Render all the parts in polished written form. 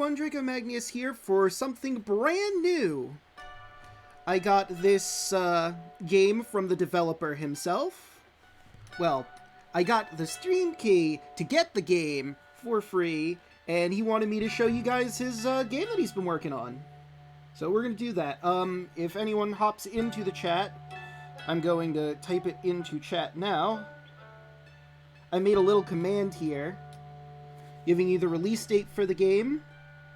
everyone, Draco Magnius here for something brand new. I got this game from the developer himself. Well, I got the stream key to get the game for free, and he wanted me to show you guys his game that he's been working on. So we're going to do that. If anyone hops into the chat, I'm going to type it into chat now. I made a little command here, giving you the release date for the game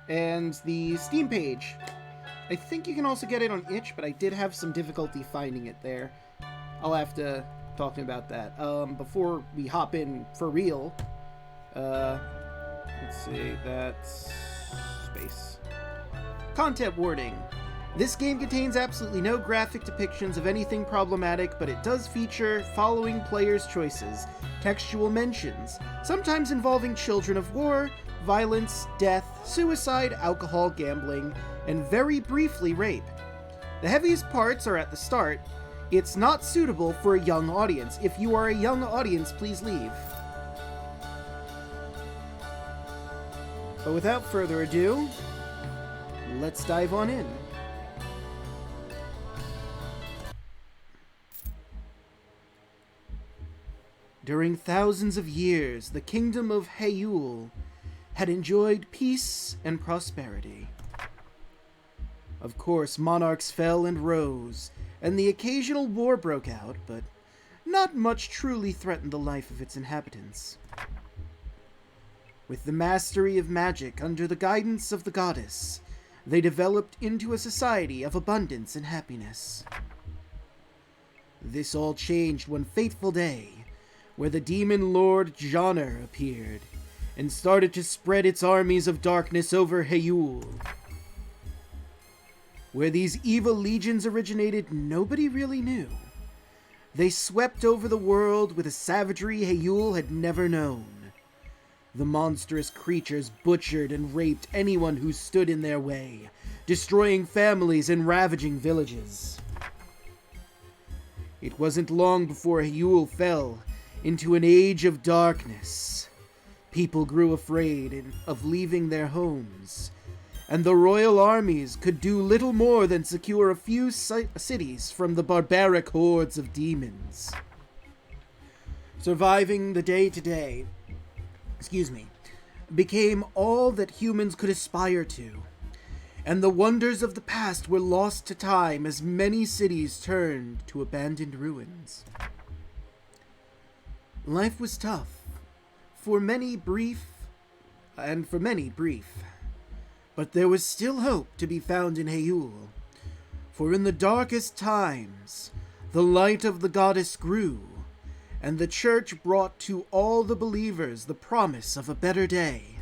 and the Steam page. I think you can also get it on itch, but I did have some difficulty finding it there. I'll have to talk to him about that. Before we hop in for real, let's see, that's space. Content warning. This game contains absolutely no graphic depictions of anything problematic, but it does feature following players' choices. Textual mentions, sometimes involving children of war, violence, death, suicide, alcohol, gambling, and very briefly rape. The heaviest parts are at the start. It's not suitable for a young audience. If you are a young audience, please leave. But without further ado, let's dive on in. During thousands of years, the kingdom of Hyrule had enjoyed peace and prosperity. Of course, monarchs fell and rose, and the occasional war broke out, but not much truly threatened the life of its inhabitants. With the mastery of magic under the guidance of the goddess, they developed into a society of abundance and happiness. This all changed one fateful day, where the demon lord Johnner appeared, and started to spread its armies of darkness over Hyrule. Where these evil legions originated, nobody really knew. They swept over the world with a savagery Hyrule had never known. The monstrous creatures butchered and raped anyone who stood in their way, destroying families and ravaging villages. It wasn't long before Hyrule fell into an age of darkness. People grew afraid of leaving their homes, and the royal armies could do little more than secure a few cities from the barbaric hordes of demons. Surviving the day-to-day, became all that humans could aspire to, and the wonders of the past were lost to time as many cities turned to abandoned ruins. Life was tough, for many brief, but there was still hope to be found in Hyrule, for in the darkest times, the light of the goddess grew, and the church brought to all the believers the promise of a better day.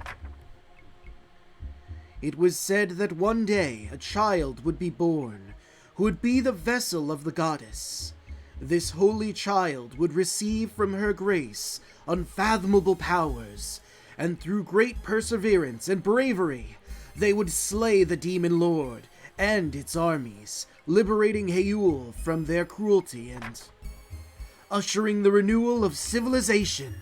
It was said that one day a child would be born, who would be the vessel of the goddess. This holy child would receive from her grace unfathomable powers, and through great perseverance and bravery, they would slay the demon lord and its armies, liberating Hyrule from their cruelty and ushering the renewal of civilization.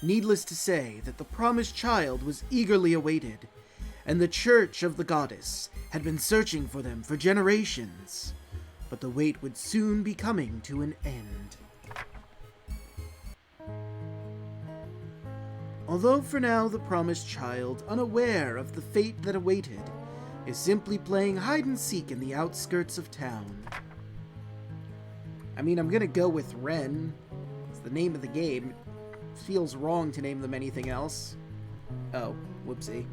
Needless to say that the promised child was eagerly awaited, and the Church of the Goddess had been searching for them for generations. But the wait would soon be coming to an end. Although for now the promised child, unaware of the fate that awaited, is simply playing hide-and-seek in the outskirts of town. I mean, I'm gonna go with Ren. It's the name of the game. It feels wrong to name them anything else. Oh, whoopsie.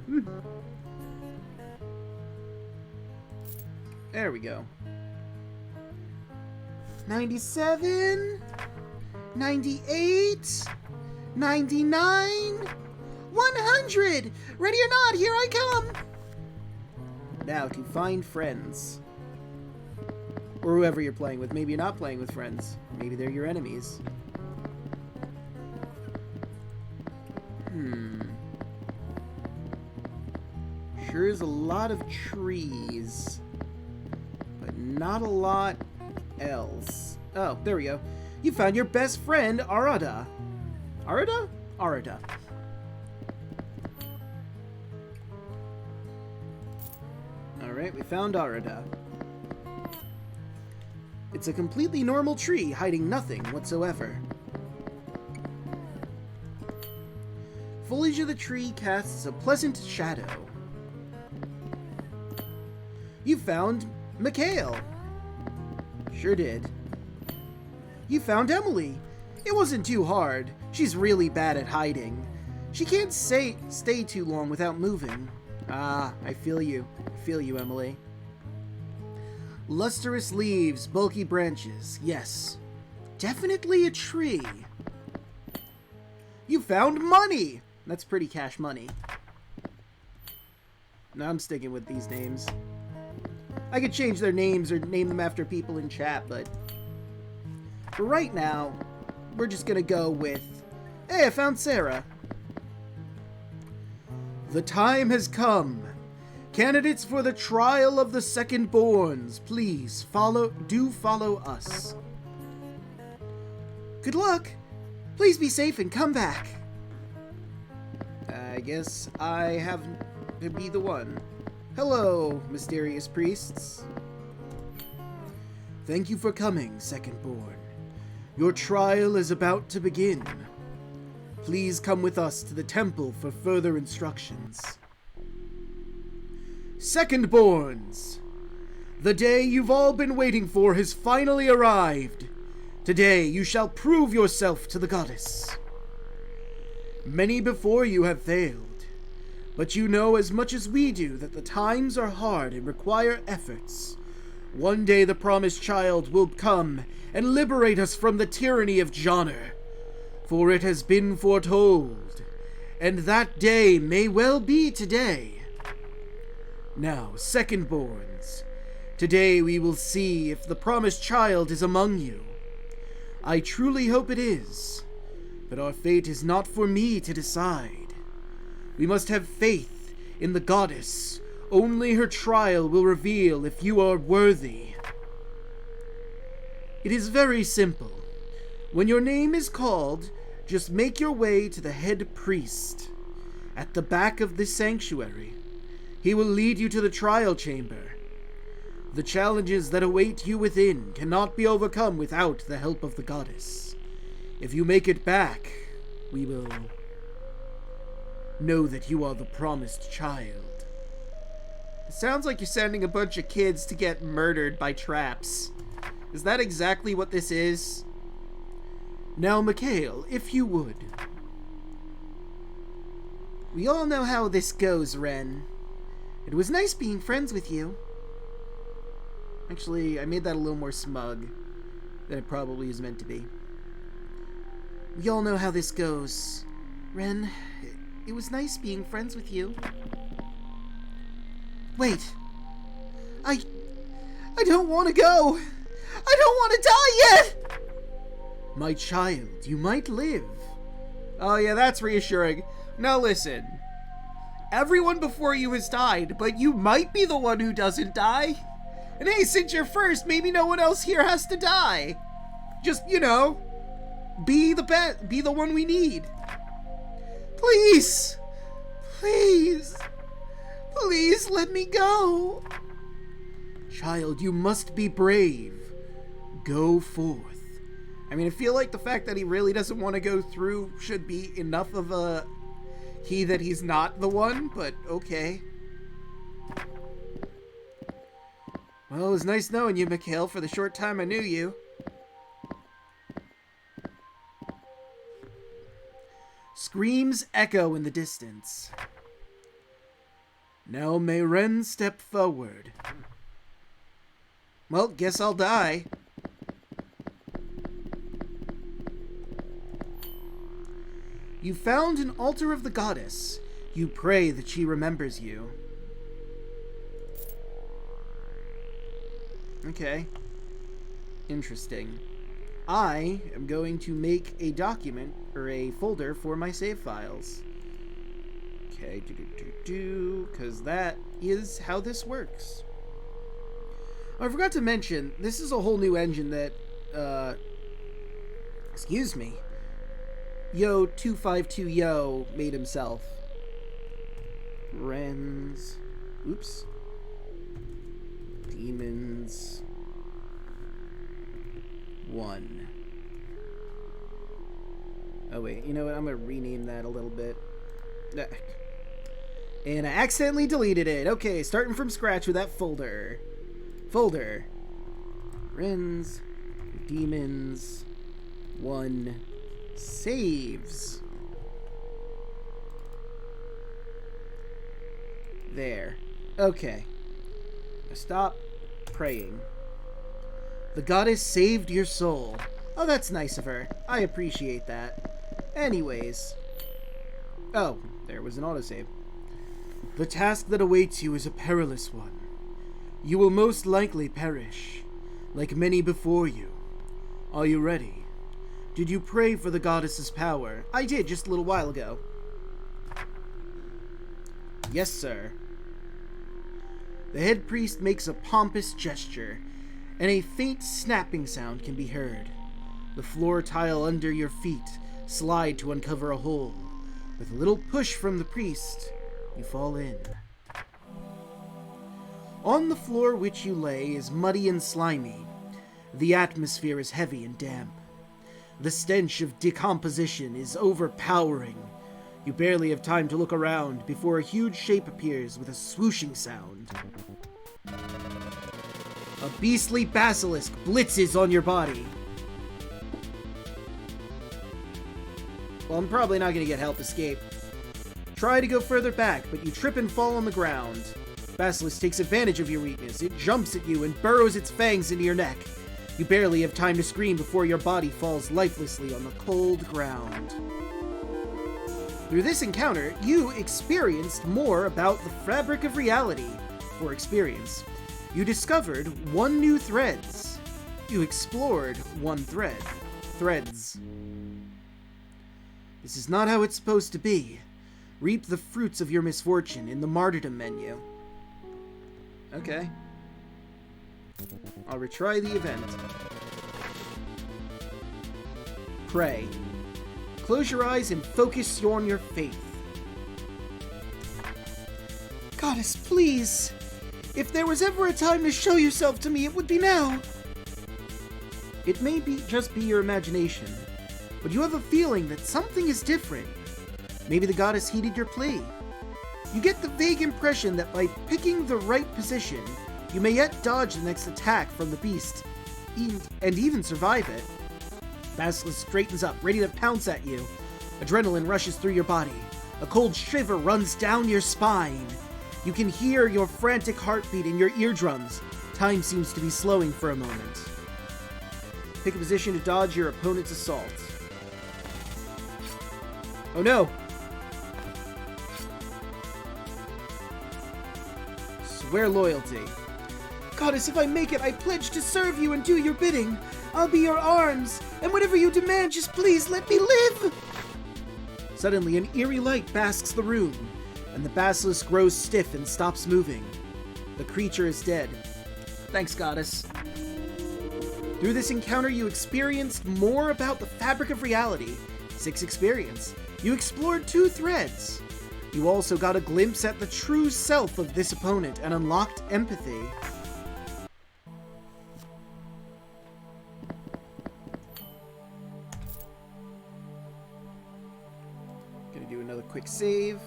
There we go. 97, 98, 99, 100! Ready or not, here I come! Now, to find friends. Or whoever you're playing with. Maybe you're not playing with friends. Maybe they're your enemies. Sure is a lot of trees. But not a lot else. Oh, there we go. You found your best friend, Arada. Arada? Arada. Alright, we found Arada. It's a completely normal tree, hiding nothing whatsoever. Foliage of the tree casts a pleasant shadow. You found Mikhail. Sure did. You found Emily. It wasn't too hard. She's really bad at hiding. She can't stay too long without moving. Ah, I feel you. I feel you, Emily. Lustrous leaves, bulky branches. Yes. Definitely a tree. You found money! That's pretty cash money. No, I'm sticking with these names. I could change their names or name them after people in chat, but for right now, we're just gonna go with, hey, I found Sarah. The time has come. Candidates for the trial of the second-borns, please do follow us. Good luck. Please be safe and come back. I guess I have to be the one. Hello, mysterious priests. Thank you for coming, second-born. Your trial is about to begin. Please come with us to the temple for further instructions. Second-borns! The day you've all been waiting for has finally arrived. Today you shall prove yourself to the goddess. Many before you have failed, but you know as much as we do that the times are hard and require efforts. One day the promised child will come and liberate us from the tyranny of Johnner, for it has been foretold, and that day may well be today. Now, second-borns, today we will see if the promised child is among you. I truly hope it is, but our fate is not for me to decide. We must have faith in the goddess. Only her trial will reveal if you are worthy. It is very simple. When your name is called, just make your way to the head priest at the back of this sanctuary. He will lead you to the trial chamber. The challenges that await you within cannot be overcome without the help of the goddess. If you make it back, we will know that you are the promised child. It sounds like you're sending a bunch of kids to get murdered by traps. Is that exactly what this is? Now, Mikhail, if you would. We all know how this goes, Ren. It was nice being friends with you. Actually, I made that a little more smug than it probably is meant to be. We all know how this goes. Ren, it was nice being friends with you. Wait. I don't want to go. I don't want to die yet! My child, you might live. Oh yeah, that's reassuring. Now listen. Everyone before you has died, but you might be the one who doesn't die. And hey, since you're first, maybe no one else here has to die. Just, you know, be the one we need. Please. Please. Please let me go. Child, you must be brave. Go forth. I mean, I feel like the fact that he really doesn't want to go through should be enough of a key that he's not the one, but okay. Well, it was nice knowing you, Mikhail, for the short time I knew you. Screams echo in the distance. Now may Ren step forward. Well, guess I'll die. You found an altar of the goddess. You pray that she remembers you. Okay. Interesting. I am going to make a document, or a folder, for my save files. Okay, because that is how this works. Oh, I forgot to mention, this is a whole new engine that, excuse me, Yo252Yo made himself. Ren's, oops. Demons. 1. Oh wait, you know what? I'm gonna rename that a little bit. And I accidentally deleted it. Okay, starting from scratch with that folder. Folder. Friends. Demons. 1. Saves. There. Okay. Now stop praying. The goddess saved your soul. Oh, that's nice of her. I appreciate that. Anyways. Oh, there was an autosave. The task that awaits you is a perilous one. You will most likely perish, like many before you. Are you ready? Did you pray for the goddess's power? I did, just a little while ago. Yes, sir. The head priest makes a pompous gesture, and a faint snapping sound can be heard. The floor tile under your feet slide to uncover a hole. With a little push from the priest, you fall in. On the floor which you lay is muddy and slimy. The atmosphere is heavy and damp. The stench of decomposition is overpowering. You barely have time to look around before a huge shape appears with a swooshing sound. A beastly basilisk blitzes on your body. Well, I'm probably not going to get help escape. Try to go further back, but you trip and fall on the ground. Basilisk takes advantage of your weakness. It jumps at you and burrows its fangs into your neck. You barely have time to scream before your body falls lifelessly on the cold ground. Through this encounter, you experienced more about the fabric of reality. For experience, you discovered 1 new threads. You explored 1 thread. Threads. This is not how it's supposed to be. Reap the fruits of your misfortune in the martyrdom menu. Okay. I'll retry the event. Pray. Close your eyes and focus on your faith. Goddess, please! If there was ever a time to show yourself to me, it would be now! It may just be your imagination, but you have a feeling that something is different. Maybe the goddess heeded your plea. You get the vague impression that by picking the right position, you may yet dodge the next attack from the beast, and even survive it. Basilisk straightens up, ready to pounce at you. Adrenaline rushes through your body. A cold shiver runs down your spine. You can hear your frantic heartbeat in your eardrums. Time seems to be slowing for a moment. Pick a position to dodge your opponent's assault. Oh no! Swear loyalty. Goddess, if I make it, I pledge to serve you and do your bidding. I'll be your arms, and whatever you demand, just please let me live! Suddenly, an eerie light basks the room, and the basilisk grows stiff and stops moving. The creature is dead. Thanks, goddess. Through this encounter, you experienced more about the fabric of reality. 6 experience. You explored 2 threads. You also got a glimpse at the true self of this opponent and unlocked empathy. Gonna do another quick save.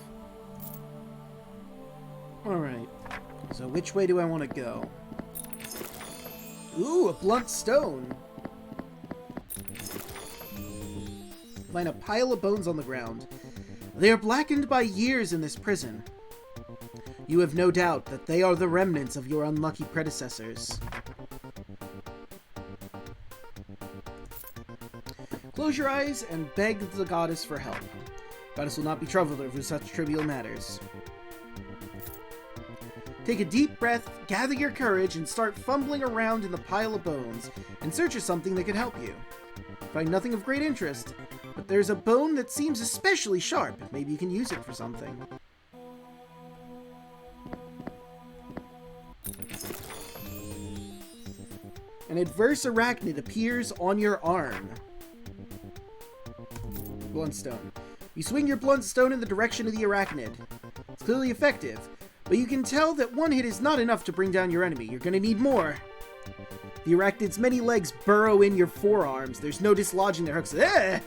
Alright, so which way do I want to go? Ooh, a blunt stone! Find a pile of bones on the ground. They are blackened by years in this prison. You have no doubt that they are the remnants of your unlucky predecessors. Close your eyes and beg the goddess for help. Goddess will not be troubled over such trivial matters. Take a deep breath, gather your courage, and start fumbling around in the pile of bones in search of something that could help you. Find nothing of great interest, but there's a bone that seems especially sharp. Maybe you can use it for something. An adverse arachnid appears on your arm. Blunt stone. You swing your blunt stone in the direction of the arachnid. It's clearly effective, But you can tell that one hit is not enough to bring down your enemy. You're gonna need more. The arachnid's many legs burrow in your forearms. There's no dislodging their hooks. Eh!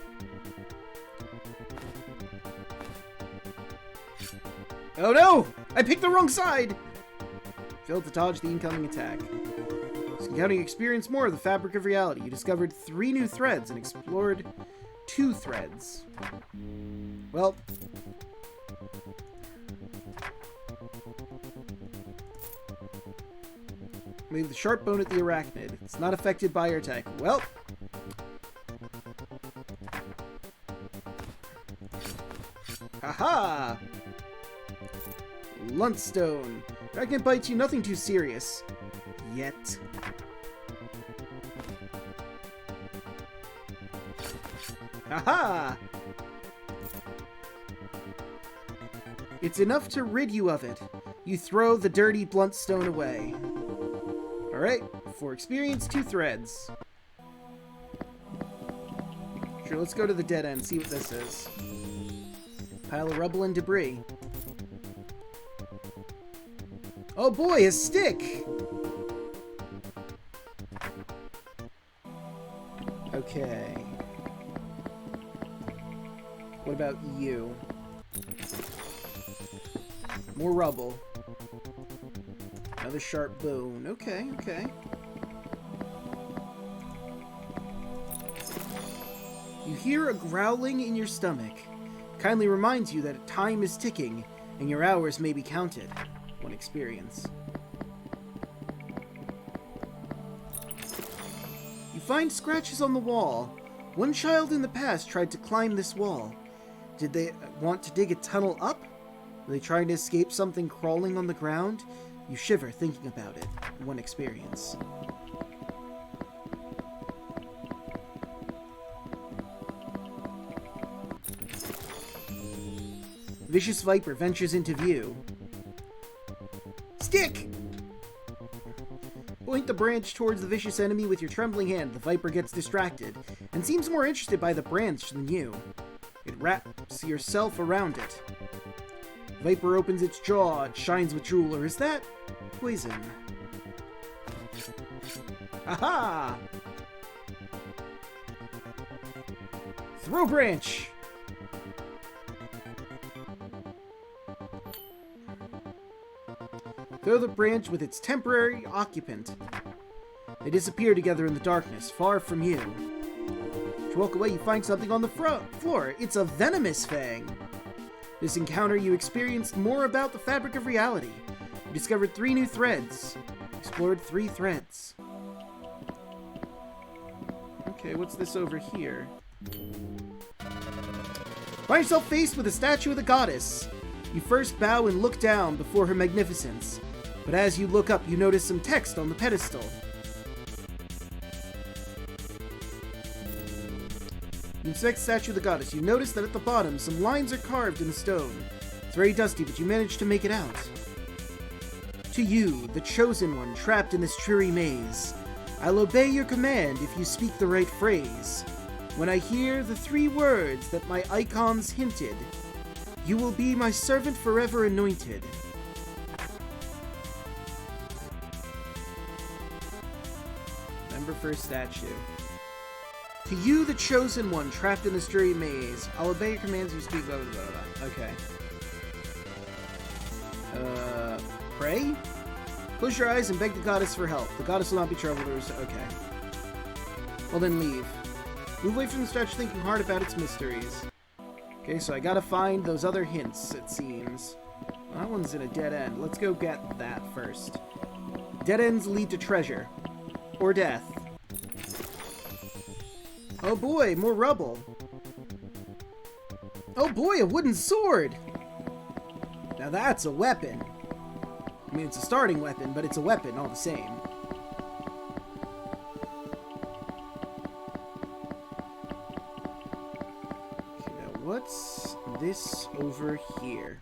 Oh no! I picked the wrong side! Failed to dodge the incoming attack. This encounter, you experienced more of the fabric of reality. You discovered 3 new threads and explored 2 threads. Well... leave the sharp bone at the arachnid. It's not affected by your attack. Well... haha! Luntstone. Arachnid bites you, nothing too serious. Yet. Haha! It's enough to rid you of it. You throw the dirty blunt stone away. Alright, for experience, 2 threads. Sure, let's go to the dead end, see what this is. Pile of rubble and debris. Oh boy, a stick! Okay. What about you? More rubble. Another sharp bone. Okay, okay. You hear a growling in your stomach. Kindly reminds you that time is ticking, and your hours may be counted. One experience. You find scratches on the wall. One child in the past tried to climb this wall. Did they want to dig a tunnel up? Were they trying to escape something crawling on the ground? You shiver thinking about it. One experience. Vicious viper ventures into view. Stick! Point the branch towards the vicious enemy with your trembling hand. The viper gets distracted and seems more interested by the branch than you. It wraps yourself around it. Viper opens its jaw. It shines with drool. Or is that poison? Aha! Throw branch! Throw the branch with its temporary occupant. They disappear together in the darkness, far from you. To walk away, you find something on the floor. It's a venomous fang. This encounter, you experienced more about the fabric of reality. You discovered 3 new threads. Explored 3 threads. Okay, what's this over here? Find yourself faced with a statue of the goddess. You first bow and look down before her magnificence. But as you look up, you notice some text on the pedestal. You inspect the statue of the goddess. You notice that at the bottom, some lines are carved in the stone. It's very dusty, but you manage to make it out. To you, the chosen one, trapped in this dreary maze. I'll obey your command if you speak the right phrase. When I hear the 3 words that my icons hinted, you will be my servant forever anointed. Remember first statue. To you, the chosen one, trapped in this dreary maze, I'll obey your commands you speak, blah, blah, blah, blah. Okay. Pray? Close your eyes and beg the goddess for help. The goddess will not be troubled. Okay. Well then leave. Move away from the statue thinking hard about its mysteries. Okay, so I gotta find those other hints, it seems. Well, that one's in a dead end. Let's go get that first. Dead ends lead to treasure. Or death. Oh boy, more rubble. Oh boy, a wooden sword! Now that's a weapon. I mean, it's a starting weapon, but it's a weapon all the same. Okay, now what's this over here?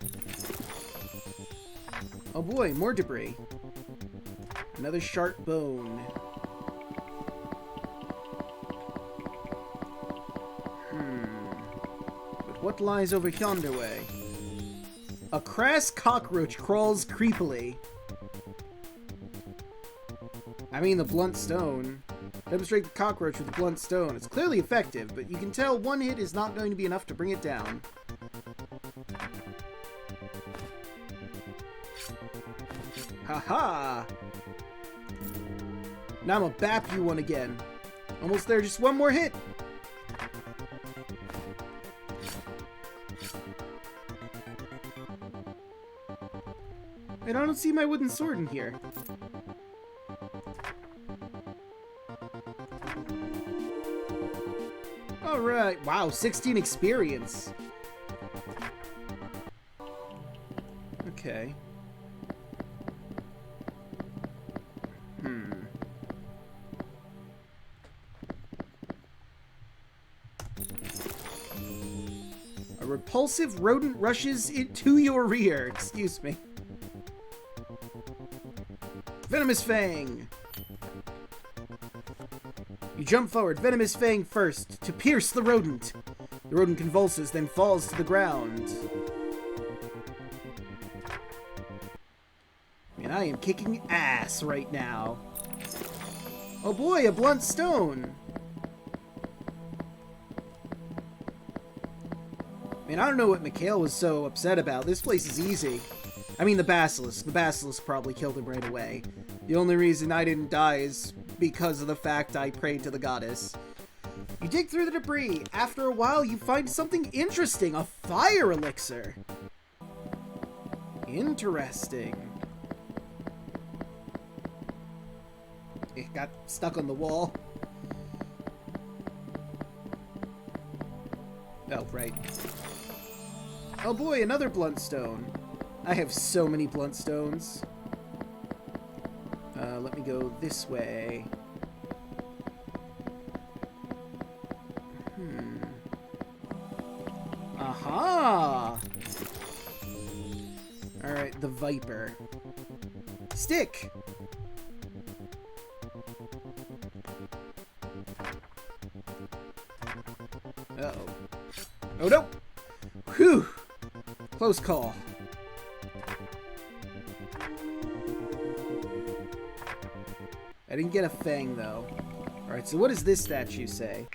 Oh boy, more debris. Another sharp bone. But what lies over yonder way? A crass cockroach crawls creepily. I mean, the blunt stone. Demonstrate the cockroach with the blunt stone. It's clearly effective, but you can tell one hit is not going to be enough to bring it down. Haha! Now I'm gonna bap you one again. Almost there, just one more hit! And I don't see my wooden sword in here. Alright, wow, 16 experience. Okay. A repulsive rodent rushes into your rear. Excuse me. Venomous Fang! You jump forward, Venomous Fang first, to pierce the rodent. The rodent convulses, then falls to the ground. And I am kicking ass right now. Oh boy, a blunt stone! Man, I don't know what Mikhail was so upset about. This place is easy. I mean, the Basilisk. The Basilisk probably killed him right away. The only reason I didn't die is because of the fact I prayed to the goddess. You dig through the debris. After a while, you find something interesting. A fire elixir. Interesting. It got stuck on the wall. Oh, right. Oh boy, another blunt stone. I have so many blunt stones. Let me go this way. Aha! Alright, the Viper. Stick! Uh-oh. Oh no! Whew! Close call. I didn't get a fang, though. Alright, so what does this statue say?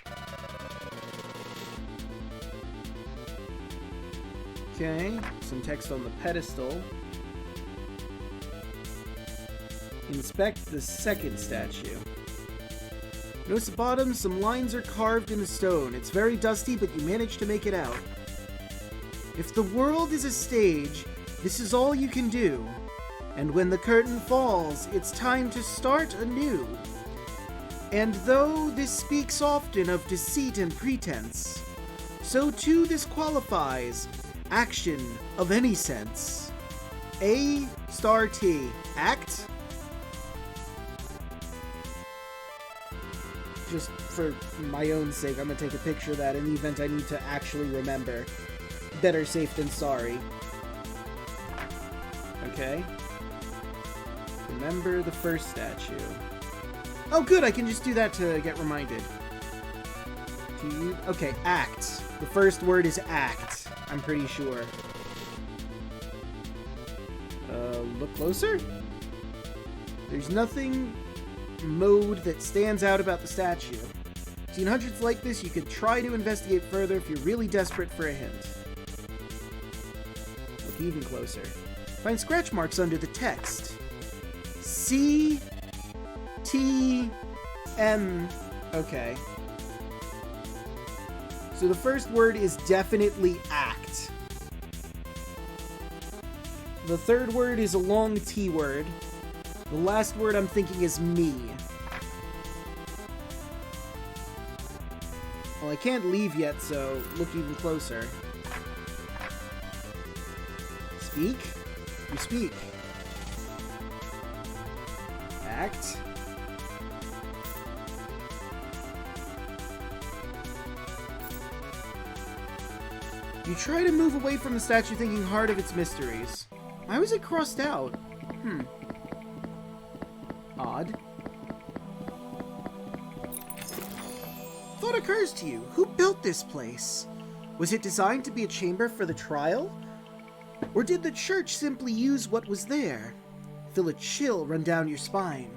Okay, some text on the pedestal. Inspect the second statue. Notice the bottom, some lines are carved in the stone. It's very dusty, but you managed to make it out. If the world is a stage, this is all you can do. And when the curtain falls, it's time to start anew. And though this speaks often of deceit and pretense, so too this qualifies action of any sense. A*T. Act? Just for my own sake, I'm gonna take a picture of that in the event I need to actually remember. Better safe than sorry. Okay. Remember the first statue. Oh good, I can just do that to get reminded. Okay, act. The first word is act, I'm pretty sure. Look closer? There's nothing mode that stands out about the statue. Seen hundreds like this, you could try to investigate further if you're really desperate for a hint. Look even closer. Find scratch marks under the text. C T M. Okay. So the first word is definitely act. The third word is a long T word. The last word I'm thinking is me. Well, I can't leave yet, so look even closer. Speak? You speak. Act. You try to move away from the statue thinking hard of its mysteries. Why was it crossed out? Odd. Thought occurs to you, who built this place? Was it designed to be a chamber for the trial? Or did the church simply use what was there? Feel a chill run down your spine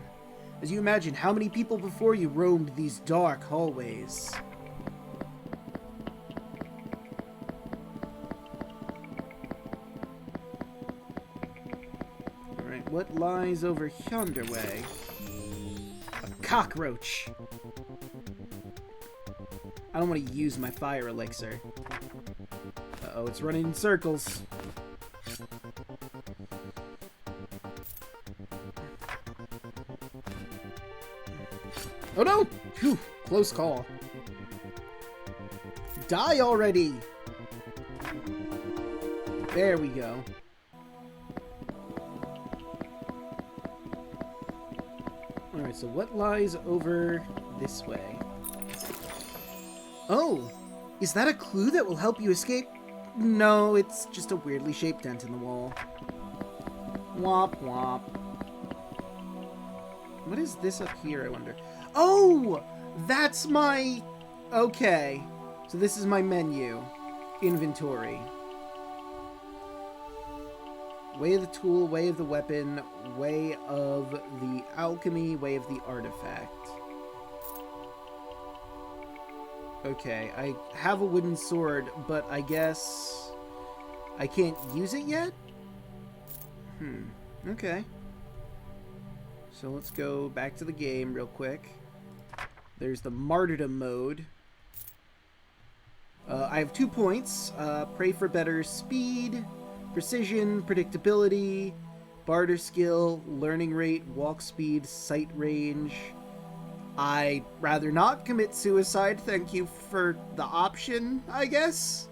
as you imagine how many people before you roamed these dark hallways. Alright, what lies over yonder way? A cockroach! I don't want to use my fire elixir. Uh-oh, it's running in circles. Oh no! Phew, close call. Die already! There we go. Alright, so what lies over this way? Oh! Is that a clue that will help you escape? No, it's just a weirdly shaped dent in the wall. Womp womp. What is this up here, I wonder? Oh! That's my... Okay. So this is my menu. Inventory. Way of the tool, way of the weapon, way of the alchemy, way of the artifact. Okay, I have a wooden sword, but I guess I can't use it yet? Okay. So let's go back to the game real quick. There's the martyrdom mode. I have 2 points. Pray for better speed, precision, predictability, barter skill, learning rate, walk speed, sight range. I'd rather not commit suicide. Thank you for the option, I guess.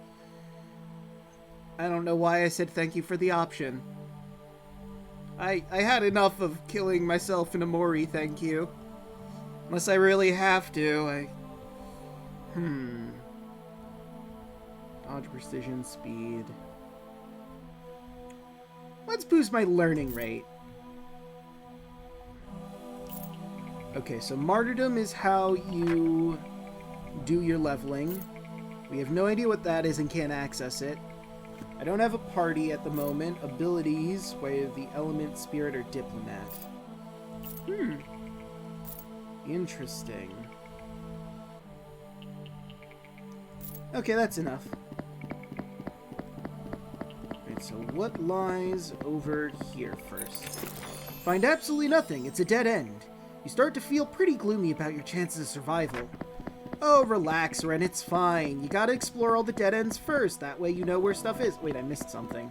I don't know why I said thank you for the option. I had enough of killing myself in a Mori, thank you. Unless I really have to, Dodge, precision, speed. Let's boost my learning rate. Okay, so martyrdom is how you do your leveling. We have no idea what that is and can't access it. I don't have a party at the moment. Abilities, way of the element, spirit, or diplomat. Interesting. Okay, that's enough. Alright, so what lies over here first? Find absolutely nothing. It's a dead end. You start to feel pretty gloomy about your chances of survival. Oh, relax, Ren, it's fine. You gotta explore all the dead ends first. That way you know where stuff is. Wait, I missed something.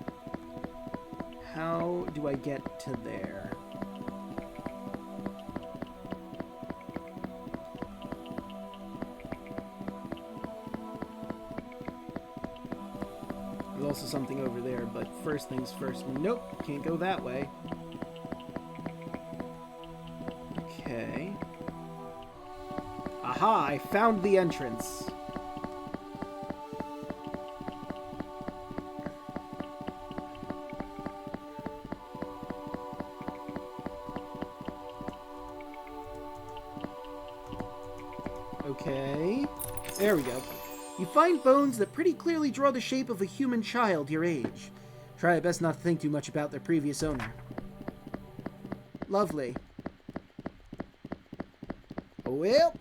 How do I get to there? There's also something over there, but first things first. Nope, can't go that way. Okay. Aha, I found the entrance. Okay. There we go. You find bones that pretty clearly draw the shape of a human child your age. Try your best not to think too much about their previous owner. Lovely. Well,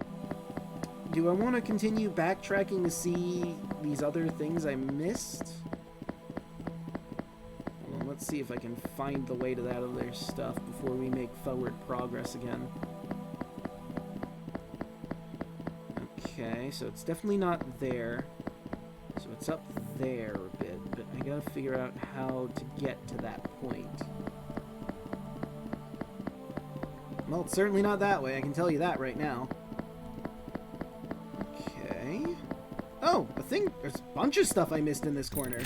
do I want to continue backtracking to see these other things I missed? Well, let's see if I can find the way to that other stuff before we make forward progress again. Okay, so it's definitely not there. So it's up there a bit, but I gotta figure out how to get to that point. Well, it's certainly not that way, I can tell you that right now. Okay. Oh, there's a bunch of stuff I missed in this corner.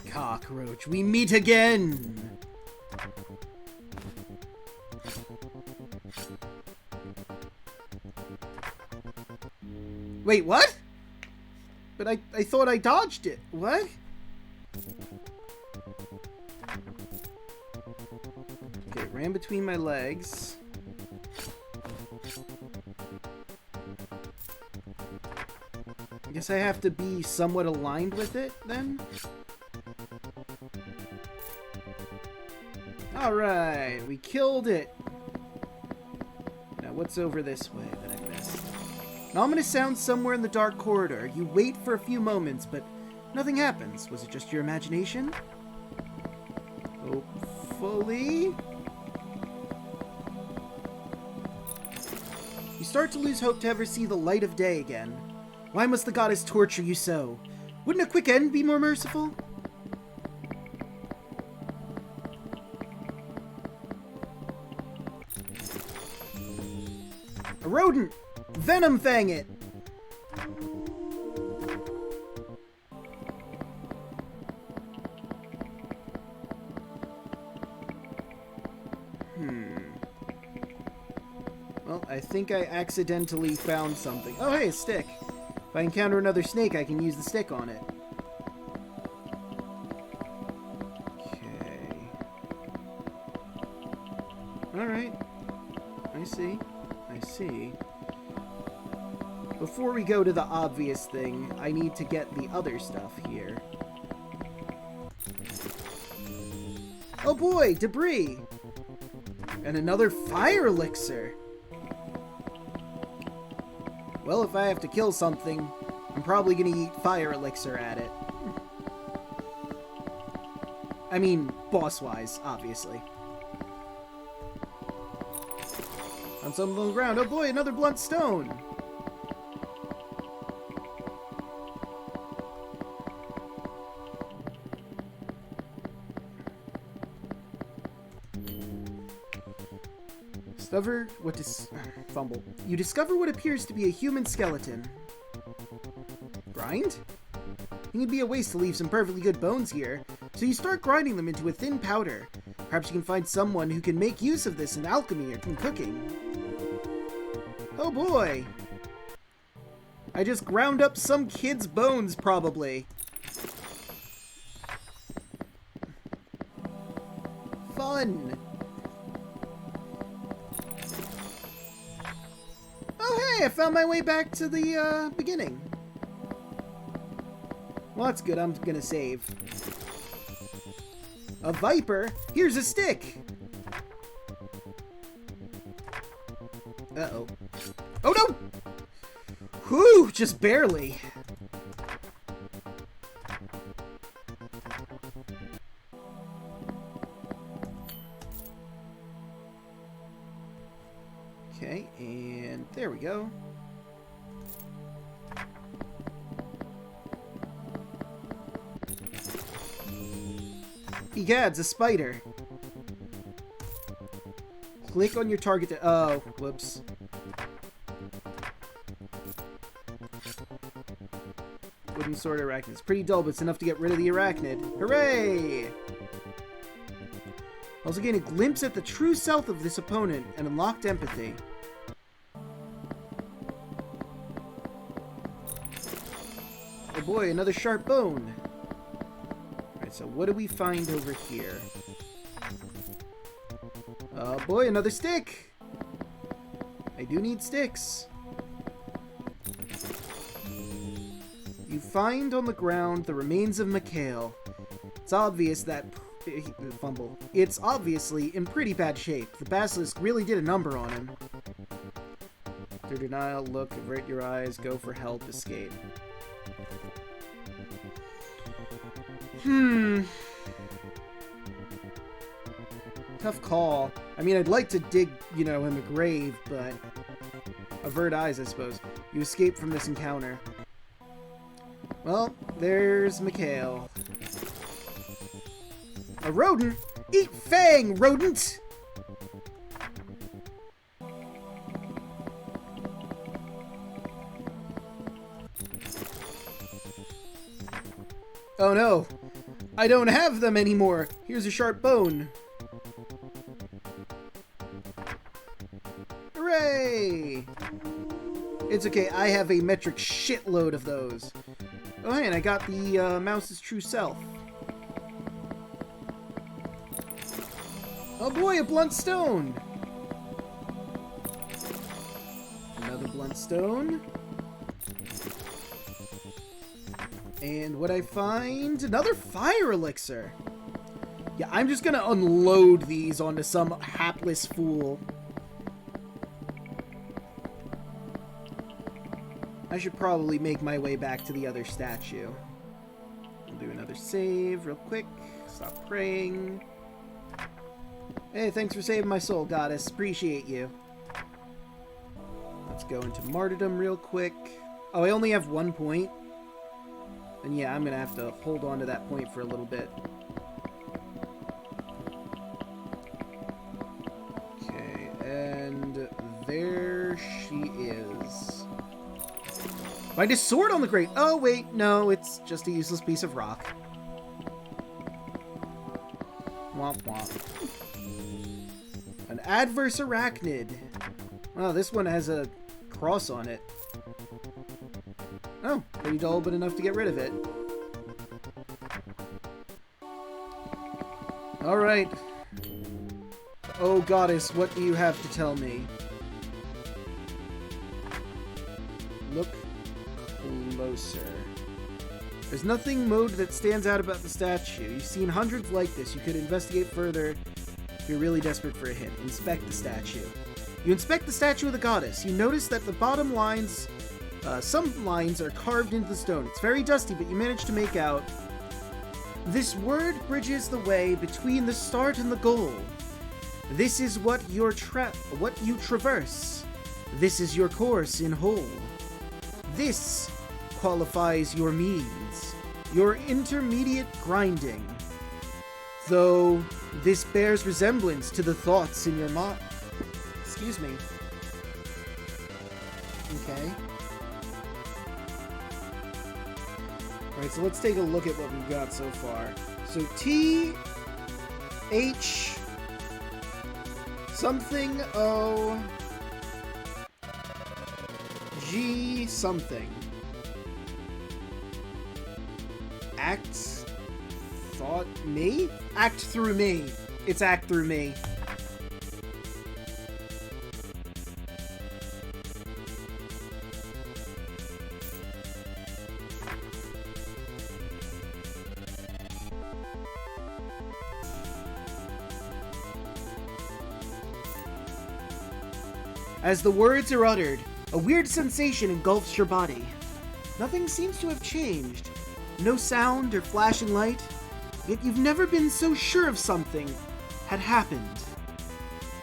Cockroach, we meet again! Wait, what? But I thought I dodged it. What? Okay, ran between my legs. I guess I have to be somewhat aligned with it, then? Alright, we killed it. Now what's over this way that I missed? An ominous sound somewhere in the dark corridor. You wait for a few moments, but nothing happens. Was it just your imagination? Hopefully. You start to lose hope to ever see the light of day again. Why must the goddess torture you so? Wouldn't a quick end be more merciful? A rodent! Venom fang it! Well, I think I accidentally found something. Oh, hey, a stick. If I encounter another snake, I can use the stick on it. Okay. Alright. I see. I see. Before we go to the obvious thing, I need to get the other stuff here. Oh boy, debris! And another fire elixir! Well, if I have to kill something, I'm probably gonna eat fire elixir at it. I mean, boss-wise, obviously. On something on the ground. Oh boy, another blunt stone! Fumble. You discover what appears to be a human skeleton. Grind? I think it'd be a waste to leave some perfectly good bones here, so you start grinding them into a thin powder. Perhaps you can find someone who can make use of this in alchemy or in cooking. Oh boy! I just ground up some kid's bones, probably. Fun! Oh hey, I found my way back to the beginning. Well, that's good. I'm gonna save. A viper? Here's a stick! Uh-oh. Oh no! Whew, just barely. Okay, and there we go. Egads, a spider. Click on your target to... Oh, whoops. Wooden sword arachnid. It's pretty dull, but it's enough to get rid of the arachnid. Hooray! Also gain a glimpse at the true self of this opponent and unlocked empathy. Oh boy, another sharp bone. Alright, so what do we find over here? Oh boy, another stick! I do need sticks. You find on the ground the remains of Mikhail. It's obvious that... Fumble. It's obviously in pretty bad shape. The basilisk really did a number on him. After denial, look, avert your eyes, go for help, escape. Tough call. I mean, I'd like to dig, you know, him a grave, but... Avert eyes, I suppose. You escape from this encounter. Well, there's Mikhail. A rodent? Eat fang, rodent! Oh no! I don't have them anymore! Here's a sharp bone. Hooray! It's okay, I have a metric shitload of those. Oh hey, and I got the mouse's true self. Oh boy, a blunt stone! Another blunt stone. And what I find? Another fire elixir! Yeah, I'm just gonna unload these onto some hapless fool. I should probably make my way back to the other statue. We'll do another save real quick. Stop praying. Hey, thanks for saving my soul, goddess. Appreciate you. Let's go into martyrdom real quick. Oh, I only have 1 point. And yeah, I'm gonna have to hold on to that point for a little bit. Okay, and there she is. Find a sword on the grate. Oh, wait, no, it's just a useless piece of rock. Womp womp. An adverse arachnid. Oh, this one has a cross on it. Oh, pretty dull, but enough to get rid of it. Alright. Oh, goddess, what do you have to tell me? Look closer. There's nothing mode that stands out about the statue. You've seen hundreds like this. You could investigate further if you're really desperate for a hint. Inspect the statue. You inspect the statue of the goddess. You notice that the bottom lines, some lines are carved into the stone. It's very dusty, but you manage to make out. This word bridges the way between the start and the goal. This is what you traverse. This is your course in whole. This qualifies your means, your intermediate grinding. Though this bears resemblance to the thoughts in your mind. Excuse me. Okay. Alright, so let's take a look at what we've got so far. So T, H, something, O, G, something. Act, thought, me? Act through me. It's act through me. As the words are uttered, a weird sensation engulfs your body. Nothing seems to have changed. No sound or flashing light. Yet you've never been so sure of something had happened.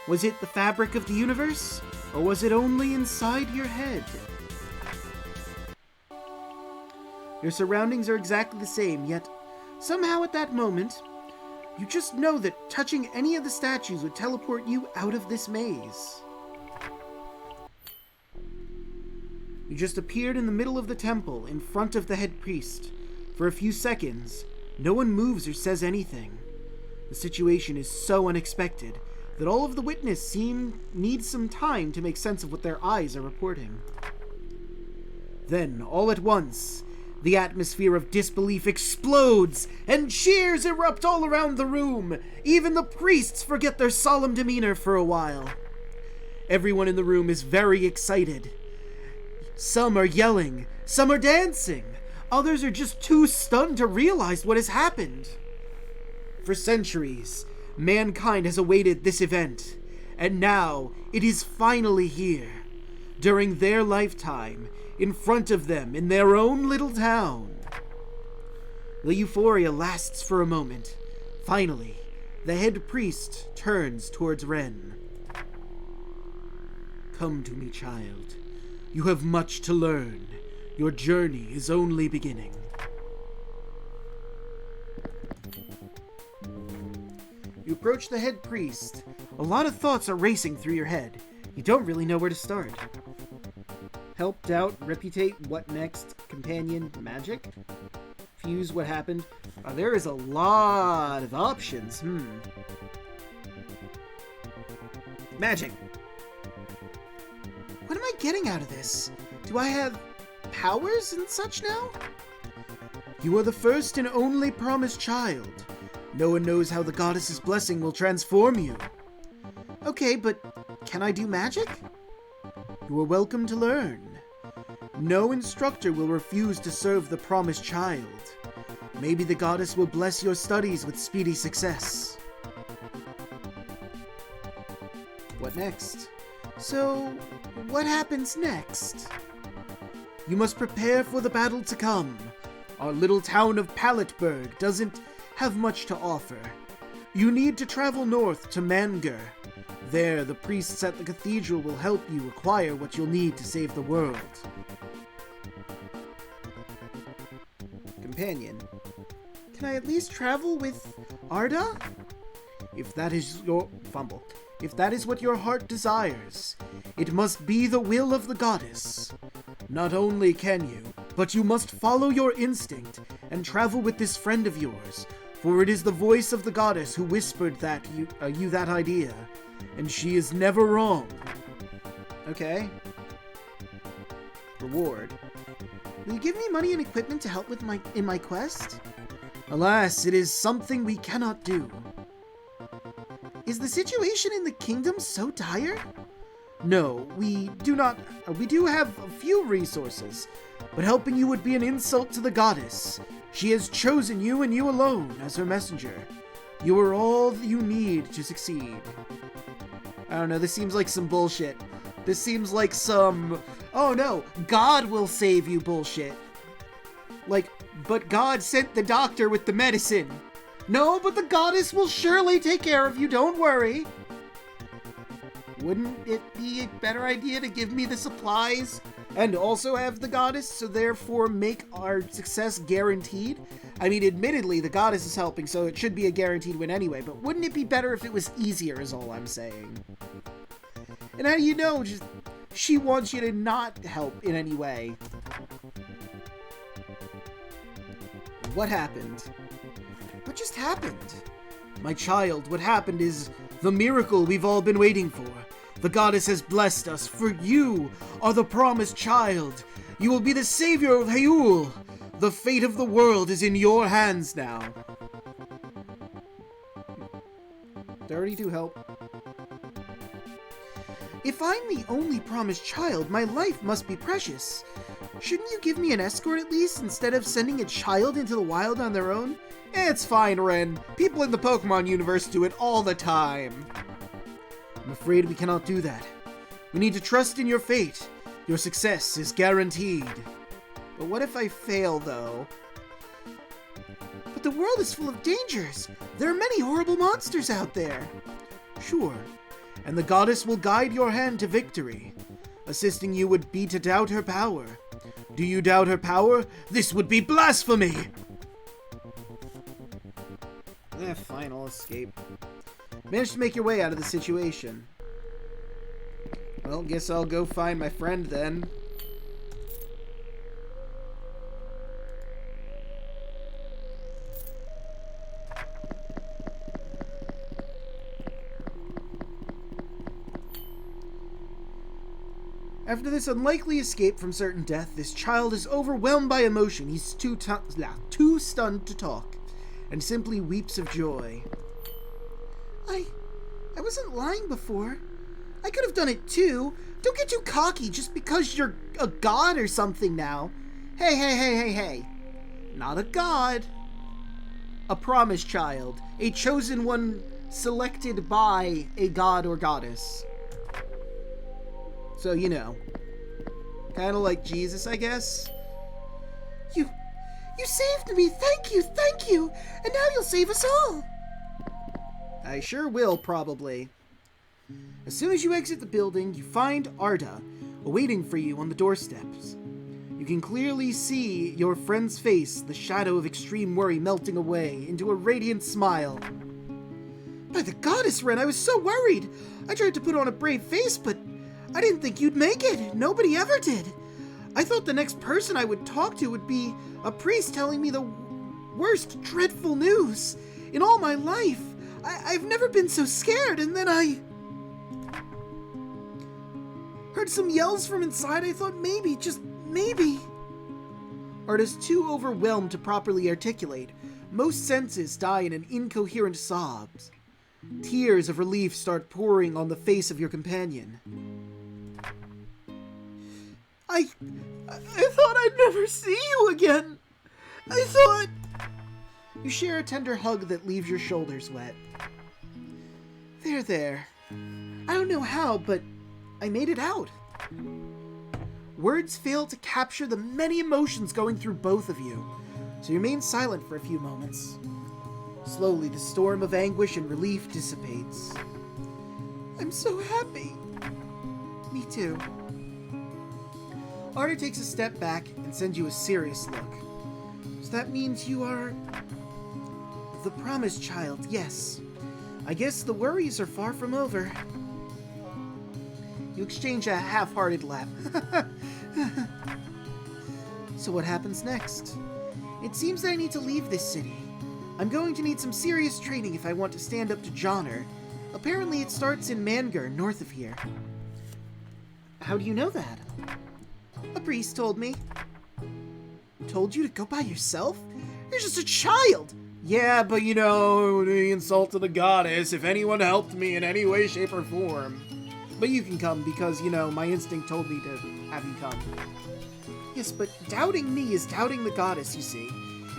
Was it the fabric of the universe? Or was it only inside your head? Your surroundings are exactly the same, yet somehow at that moment, you just know that touching any of the statues would teleport you out of this maze. You just appeared in the middle of the temple, in front of the head priest. For a few seconds, no one moves or says anything. The situation is so unexpected that all of the witnesses need some time to make sense of what their eyes are reporting. Then, all at once, the atmosphere of disbelief explodes, and cheers erupt all around the room. Even the priests forget their solemn demeanor for a while. Everyone in the room is very excited. Some are yelling, some are dancing, others are just too stunned to realize what has happened. For centuries, mankind has awaited this event, and now it is finally here. During their lifetime, in front of them, in their own little town. The euphoria lasts for a moment. Finally, the head priest turns towards Ren. Come to me, child. You have much to learn. Your journey is only beginning. You approach the head priest. A lot of thoughts are racing through your head. You don't really know where to start. Help, doubt, reputate, what next, companion, magic? Fuse, what happened? There is a lot of options. Magic. What am I getting out of this? Do I have powers and such now? You are the first and only promised child. No one knows how the goddess's blessing will transform you. Okay, but can I do magic? You are welcome to learn. No instructor will refuse to serve the promised child. Maybe the goddess will bless your studies with speedy success. What next? So, what happens next? You must prepare for the battle to come. Our little town of Paletberg doesn't have much to offer. You need to travel north to Manger. There, the priests at the cathedral will help you acquire what you'll need to save the world. Companion. Can I at least travel with Arda? If that is what your heart desires, it must be the will of the goddess. Not only can you, but you must follow your instinct and travel with this friend of yours, for it is the voice of the goddess who whispered you that idea, and she is never wrong. Okay. Reward. Will you give me money and equipment to help with in my quest? Alas, it is something we cannot do. Is the situation in the kingdom so dire? No, we do not. We do have a few resources, but helping you would be an insult to the goddess. She has chosen you and you alone as her messenger. You are all you need to succeed. I don't know, this seems like some bullshit. This seems like some, oh no, God will save you bullshit. Like, but God sent the doctor with the medicine. No, but the goddess will surely take care of you, don't worry. Wouldn't it be a better idea to give me the supplies and also have the goddess, so therefore make our success guaranteed? I mean, admittedly, the goddess is helping, so it should be a guaranteed win anyway, but wouldn't it be better if it was easier, is all I'm saying. And how do you know? Just, she wants you to not help in any way. What happened? What just happened? My child, what happened is the miracle we've all been waiting for. The goddess has blessed us, for you are the promised child. You will be the savior of Heul. The fate of the world is in your hands now. 32 help. If I'm the only promised child, my life must be precious. Shouldn't you give me an escort at least, instead of sending a child into the wild on their own? It's fine, Ren. People in the Pokemon universe do it all the time. I'm afraid we cannot do that. We need to trust in your fate. Your success is guaranteed. But what if I fail, though? But the world is full of dangers. There are many horrible monsters out there. Sure. And the goddess will guide your hand to victory. Assisting you would be to doubt her power. Do you doubt her power? This would be blasphemy! Fine, I'll escape. Managed to make your way out of the situation. Well, guess I'll go find my friend then. After this unlikely escape from certain death, this child is overwhelmed by emotion. He's too stunned to talk, and simply weeps of joy. I wasn't lying before. I could have done it too. Don't get too cocky just because you're a god or something now. Hey. Not a god. A promised child. A chosen one selected by a god or goddess. So, you know. Kind of like Jesus, I guess. You saved me. Thank you. And now you'll save us all. I sure will, probably. As soon as you exit the building, you find Arda awaiting for you on the doorsteps. You can clearly see your friend's face, the shadow of extreme worry melting away into a radiant smile. By the goddess, Ren, I was so worried. I tried to put on a brave face, but I didn't think you'd make it. Nobody ever did. I thought the next person I would talk to would be a priest telling me the worst dreadful news in all my life. I've never been so scared, and then I heard some yells from inside. I thought maybe, just maybe. Arda's too overwhelmed to properly articulate. Most senses die in an incoherent sobs. Tears of relief start pouring on the face of your companion. I thought I'd never see you again. I thought... You share a tender hug that leaves your shoulders wet. There, there. I don't know how, but I made it out. Words fail to capture the many emotions going through both of you, so you remain silent for a few moments. Slowly, the storm of anguish and relief dissipates. I'm so happy. Me too. Arda takes a step back and sends you a serious look. So that means you are... the promised child, yes. I guess the worries are far from over. You exchange a half-hearted laugh. So what happens next? It seems that I need to leave this city. I'm going to need some serious training if I want to stand up to Johnner. Apparently it starts in Mangur, north of here. How do you know that? A priest told me. Told you to go by yourself? You're just a child! Yeah, but you know, the insult to the goddess, if anyone helped me in any way, shape, or form. But you can come because, you know, my instinct told me to have you come. Yes, but doubting me is doubting the goddess, you see.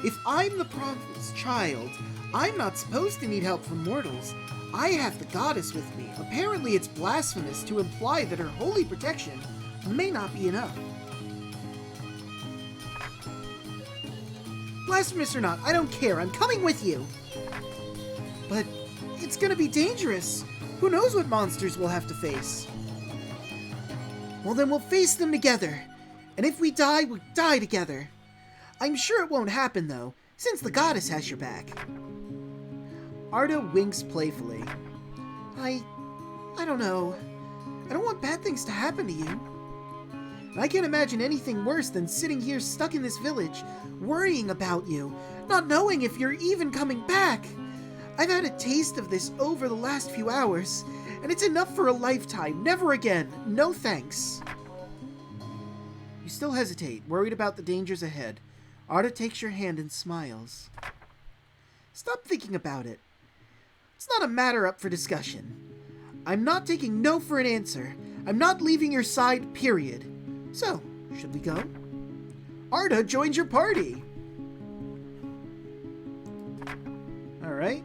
If I'm the prophet's child, I'm not supposed to need help from mortals. I have the goddess with me. Apparently it's blasphemous to imply that her holy protection may not be enough. Blasphemous or not, I don't care. I'm coming with you. But it's gonna be dangerous. Who knows what monsters we'll have to face? Well, then we'll face them together. And if we die, we'll die together. I'm sure it won't happen, though, since the goddess has your back. Arda winks playfully. I don't know. I don't want bad things to happen to you. I can't imagine anything worse than sitting here stuck in this village, worrying about you, not knowing if you're even coming back. I've had a taste of this over the last few hours, and it's enough for a lifetime. Never again. No thanks. You still hesitate, worried about the dangers ahead. Arda takes your hand and smiles. Stop thinking about it. It's not a matter up for discussion. I'm not taking no for an answer. I'm not leaving your side, period. So, should we go? Arda joins your party. Alright.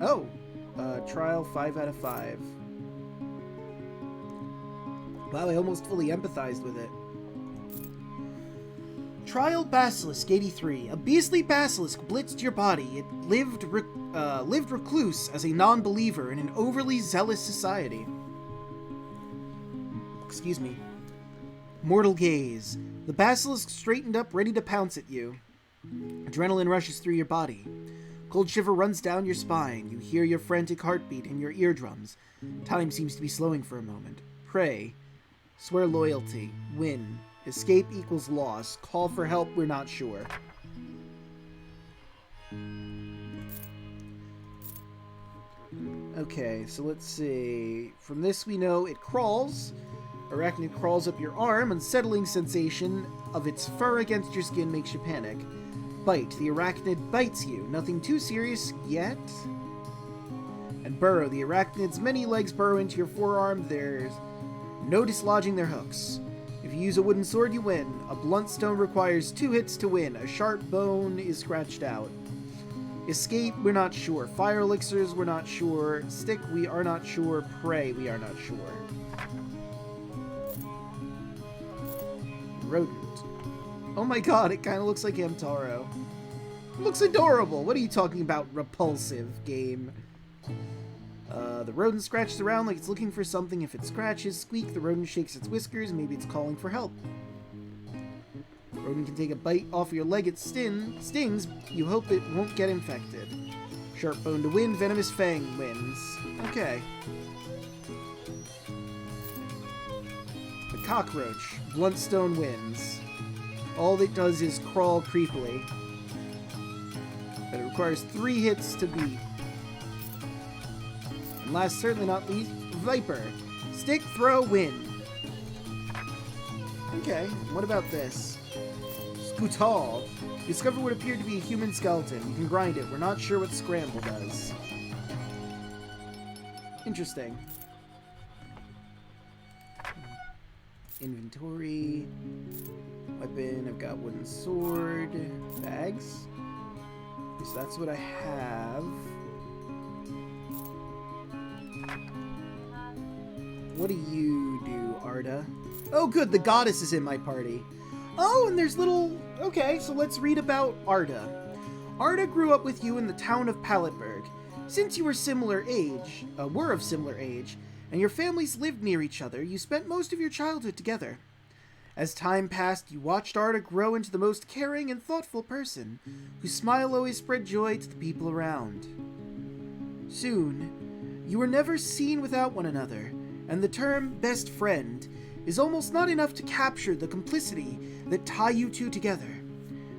Oh, trial 5 out of 5. Wow, I almost fully empathized with it. Trial Basilisk 83. A beastly basilisk blitzed your body. It lived recluse as a non-believer in an overly zealous society. Excuse me. Mortal gaze. The basilisk straightened up, ready to pounce at you. Adrenaline rushes through your body. Cold shiver runs down your spine. You hear your frantic heartbeat in your eardrums. Time seems to be slowing for a moment. Pray. Swear loyalty. Win. Escape equals loss. Call for help, we're not sure. Okay, so let's see. From this we know it crawls. Arachnid crawls up your arm. Unsettling sensation of its fur against your skin makes you panic. Bite. The arachnid bites you. Nothing too serious yet. And burrow. The arachnid's many legs burrow into your forearm. There's no dislodging their hooks. If you use a wooden sword, you win. A blunt stone requires 2 hits to win. A sharp bone is scratched out. Escape, we're not sure. Fire elixirs, we're not sure. Stick, we are not sure. Prey, we are not sure. Rodent. Oh my god, it kind of looks like Hamtaro. It looks adorable. What are you talking about, repulsive game? The rodent scratches around like it's looking for something. If it scratches, squeak, the rodent shakes its whiskers. Maybe it's calling for help. Rodent can take a bite off your leg. It stings. You hope it won't get infected. Sharp bone to win. Venomous fang wins. Okay. The cockroach. Blunt stone wins. All it does is crawl creepily. But it requires 3 hits to beat. And last, certainly not least, Viper. Stick, throw, win. Okay, what about this? Scootal. Discover what appeared to be a human skeleton. You can grind it. We're not sure what Scramble does. Interesting. Inventory. Weapon, I've got wooden sword. Bags? So that's what I have. What do you do, Arda? Oh good, the goddess is in my party. Oh, and there's little... Okay, so let's read about Arda. Arda grew up with you in the town of Paletberg. Since you were of similar age, and your families lived near each other, you spent most of your childhood together. As time passed, you watched Arda grow into the most caring and thoughtful person, whose smile always spread joy to the people around. Soon, you were never seen without one another, and the term best friend is almost not enough to capture the complicity that tie you two together.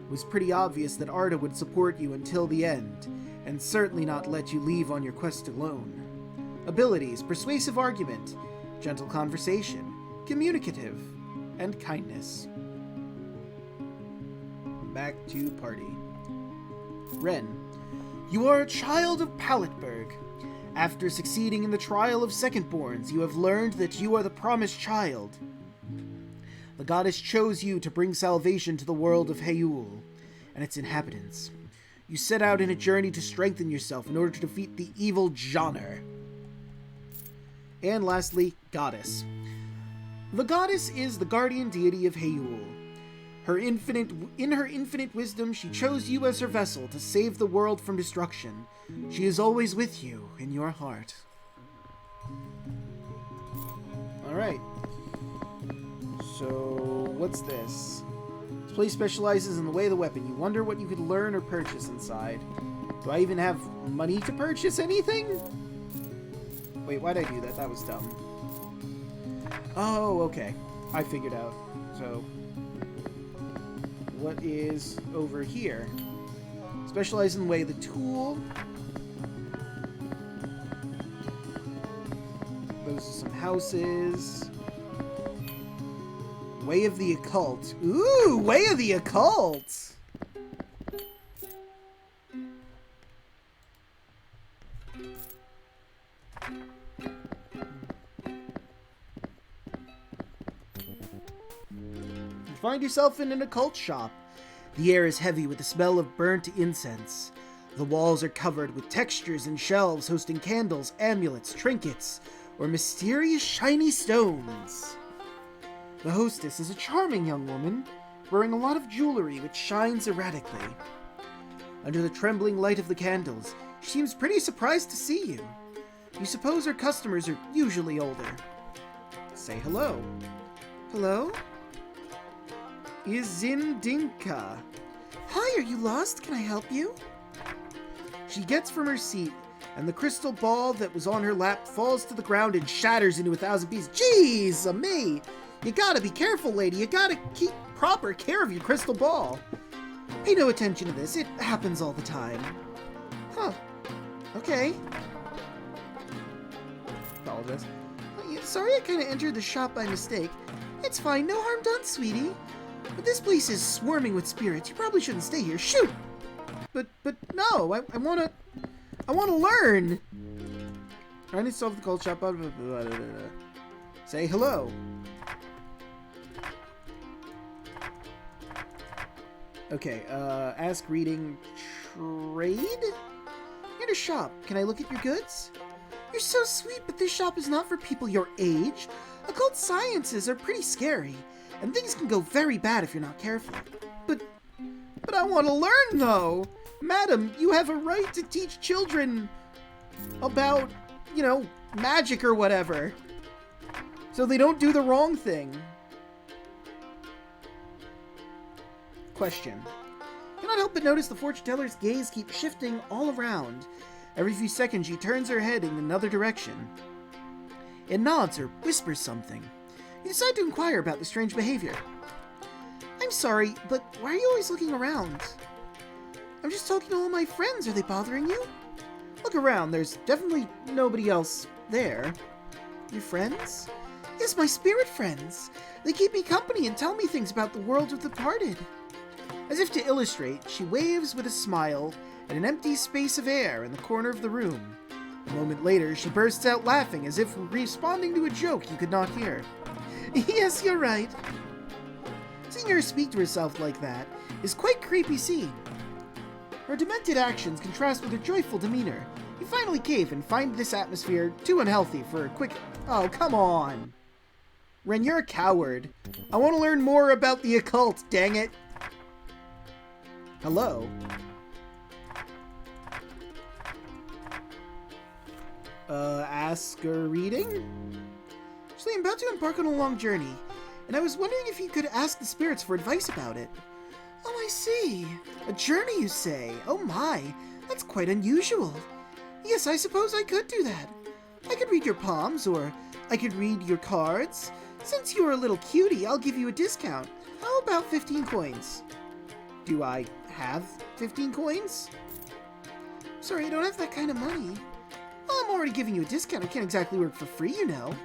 It was pretty obvious that Arda would support you until the end, and certainly not let you leave on your quest alone. Abilities: persuasive argument, gentle conversation, communicative, and kindness. Back to party. Ren, you are a child of Paletberg. After succeeding in the trial of secondborns, you have learned that you are the promised child. The goddess chose you to bring salvation to the world of Heul and its inhabitants. You set out in a journey to strengthen yourself in order to defeat the evil Johnner. And lastly, Goddess. The goddess is the guardian deity of Heul. In her infinite wisdom, she chose you as her vessel to save the world from destruction. She is always with you in your heart. Alright. So, what's this? This place specializes in the way of the weapon. You wonder what you could learn or purchase inside. Do I even have money to purchase anything? Wait, why'd I do that? That was dumb. Oh, okay. I figured out. So, what is over here? Specialize in the way of the tool. Those are some houses. Way of the Occult. Ooh, Way of the Occult! You find yourself in an occult shop. The air is heavy with the smell of burnt incense. The walls are covered with textures and shelves hosting candles, amulets, trinkets, or mysterious shiny stones. The hostess is a charming young woman, wearing a lot of jewelry which shines erratically. Under the trembling light of the candles, she seems pretty surprised to see you. You suppose her customers are usually older. Say hello. Hello? Izindinka. Hi, are you lost? Can I help you? She gets from her seat, and the crystal ball that was on her lap falls to the ground and shatters into 1,000 pieces. Jeez, me! You gotta be careful, lady. You gotta keep proper care of your crystal ball. Pay no attention to this. It happens all the time. Huh. Okay. Apologize. Sorry I kind of entered the shop by mistake. It's fine. No harm done, sweetie. But this place is swarming with spirits. You probably shouldn't stay here. Shoot! But no. I wanna learn. Trying to solve the cold shop. Blah, blah, blah, blah, blah. Say hello. Okay, ask, reading, trade? You're in a shop. Can I look at your goods? You're so sweet, but this shop is not for people your age. Occult sciences are pretty scary, and things can go very bad if you're not careful. But I want to learn, though! Madam, you have a right to teach children about, magic or whatever. So they don't do the wrong thing. Question. Cannot help but notice the fortune teller's gaze keeps shifting all around. Every few seconds she turns her head in another direction. It nods or whispers something. You decide to inquire about the strange behavior. I'm sorry, but why are you always looking around? I'm just talking to all my friends. Are they bothering you? Look around. There's definitely nobody else there. Your friends? Yes, my spirit friends. They keep me company and tell me things about the world of the departed. As if to illustrate, she waves with a smile at an empty space of air in the corner of the room. A moment later, she bursts out laughing as if responding to a joke you could not hear. Yes, you're right. Seeing her speak to herself like that is quite creepy scene. Her demented actions contrast with her joyful demeanor. You finally cave and find this atmosphere too unhealthy for a quick... Oh, come on. Ren, you're a coward. I want to learn more about the occult, dang it. Hello. Ask a reading? Actually, I'm about to embark on a long journey, and I was wondering if you could ask the spirits for advice about it. Oh, I see. A journey, you say? Oh my, that's quite unusual. Yes, I suppose I could do that. I could read your palms, or I could read your cards. Since you're a little cutie, I'll give you a discount. How about 15 coins? Do I have 15 coins? Sorry, I don't have that kind of money. Well, I'm already giving you a discount. I can't exactly work for free, you know.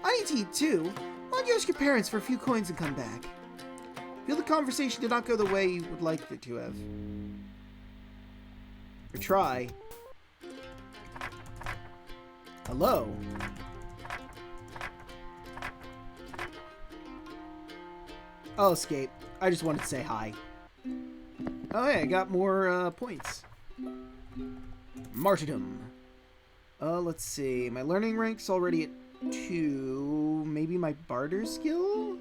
I need to eat too. Why don't you ask your parents for a few coins and come back? Feel the conversation did not go the way you would like it to have. Or try. Hello. I'll escape. I just wanted to say hi. Oh hey, I got more points. Martyrdom. Let's see. My learning rank's already at 2. Maybe my barter skill?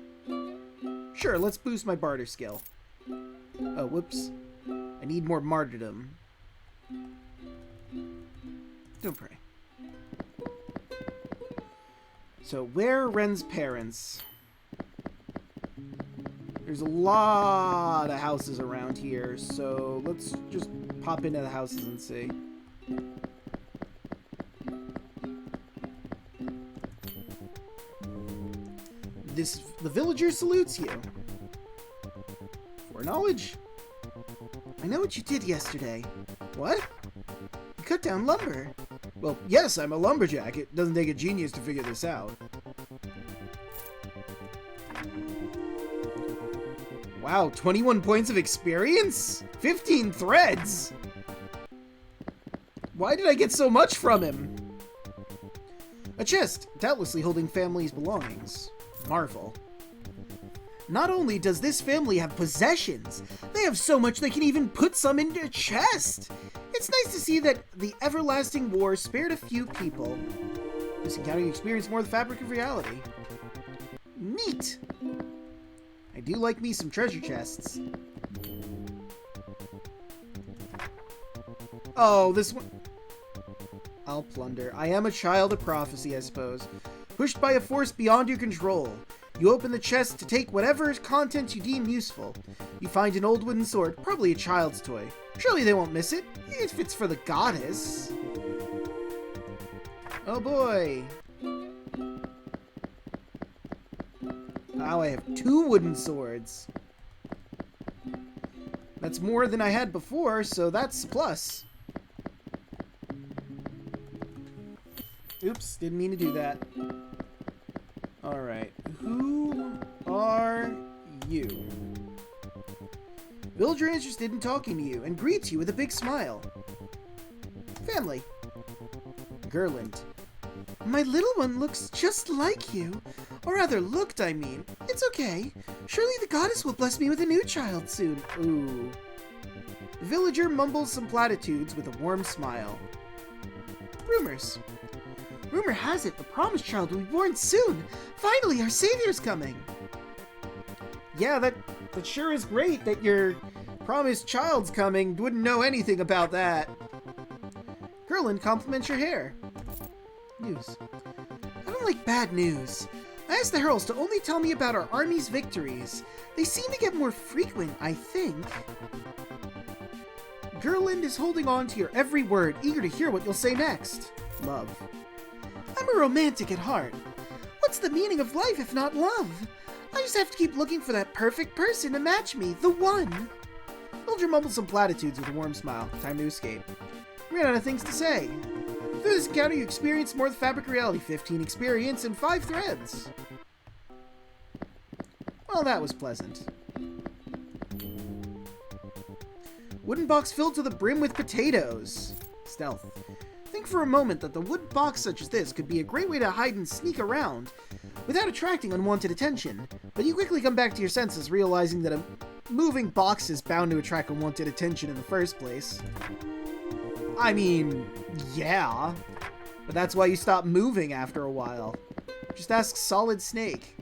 Sure, let's boost my barter skill. Oh, whoops. I need more martyrdom. Don't pray. So, where are Ren's parents? There's a lot of houses around here, so let's just pop into the houses and see. The villager salutes you. For knowledge. I know what you did yesterday. What? You cut down lumber. Well, yes, I'm a lumberjack. It doesn't take a genius to figure this out. Wow, 21 points of experience? 15 threads? Why did I get so much from him? A chest, doubtlessly holding family's belongings. Marvel. Not only does this family have possessions, they have so much they can even put some into a chest. It's nice to see that the everlasting war spared a few people. This encounter you experience more of the fabric of reality. Neat. I do like me some treasure chests. Oh, this one... I'll plunder. I am a child of prophecy, I suppose. Pushed by a force beyond your control. You open the chest to take whatever content you deem useful. You find an old wooden sword, probably a child's toy. Surely they won't miss it, if it's for the goddess. Oh boy. Now I have 2 wooden swords. That's more than I had before, so that's a plus. Oops, didn't mean to do that. Alright, who are you? Villager interested in talking to you and greets you with a big smile. Family. Gerland. My little one looks just like you. Or rather looked, I mean. It's okay. Surely the goddess will bless me with a new child soon. Ooh. The villager mumbles some platitudes with a warm smile. Rumors. Rumor has it the promised child will be born soon. Finally, our savior's coming. Yeah, that sure is great that your promised child's coming. Wouldn't know anything about that. Gerland compliments your hair. News. I don't like bad news. I asked the heralds to only tell me about our army's victories. They seem to get more frequent, I think. Gerland is holding on to your every word, eager to hear what you'll say next. Love. I'm a romantic at heart. What's the meaning of life if not love? I just have to keep looking for that perfect person to match me, the one. Villager mumbles some platitudes with a warm smile. Time to escape. Ran out of things to say. Through this encounter, you experience more of the fabric of reality, 15 experience, and 5 threads. Well, that was pleasant. Wooden box filled to the brim with potatoes. Stealth. Think for a moment that the wood box such as this could be a great way to hide and sneak around without attracting unwanted attention, but you quickly come back to your senses, realizing that a moving box is bound to attract unwanted attention in the first place. I mean, yeah, but that's why you stop moving after a while. Just ask Solid Snake.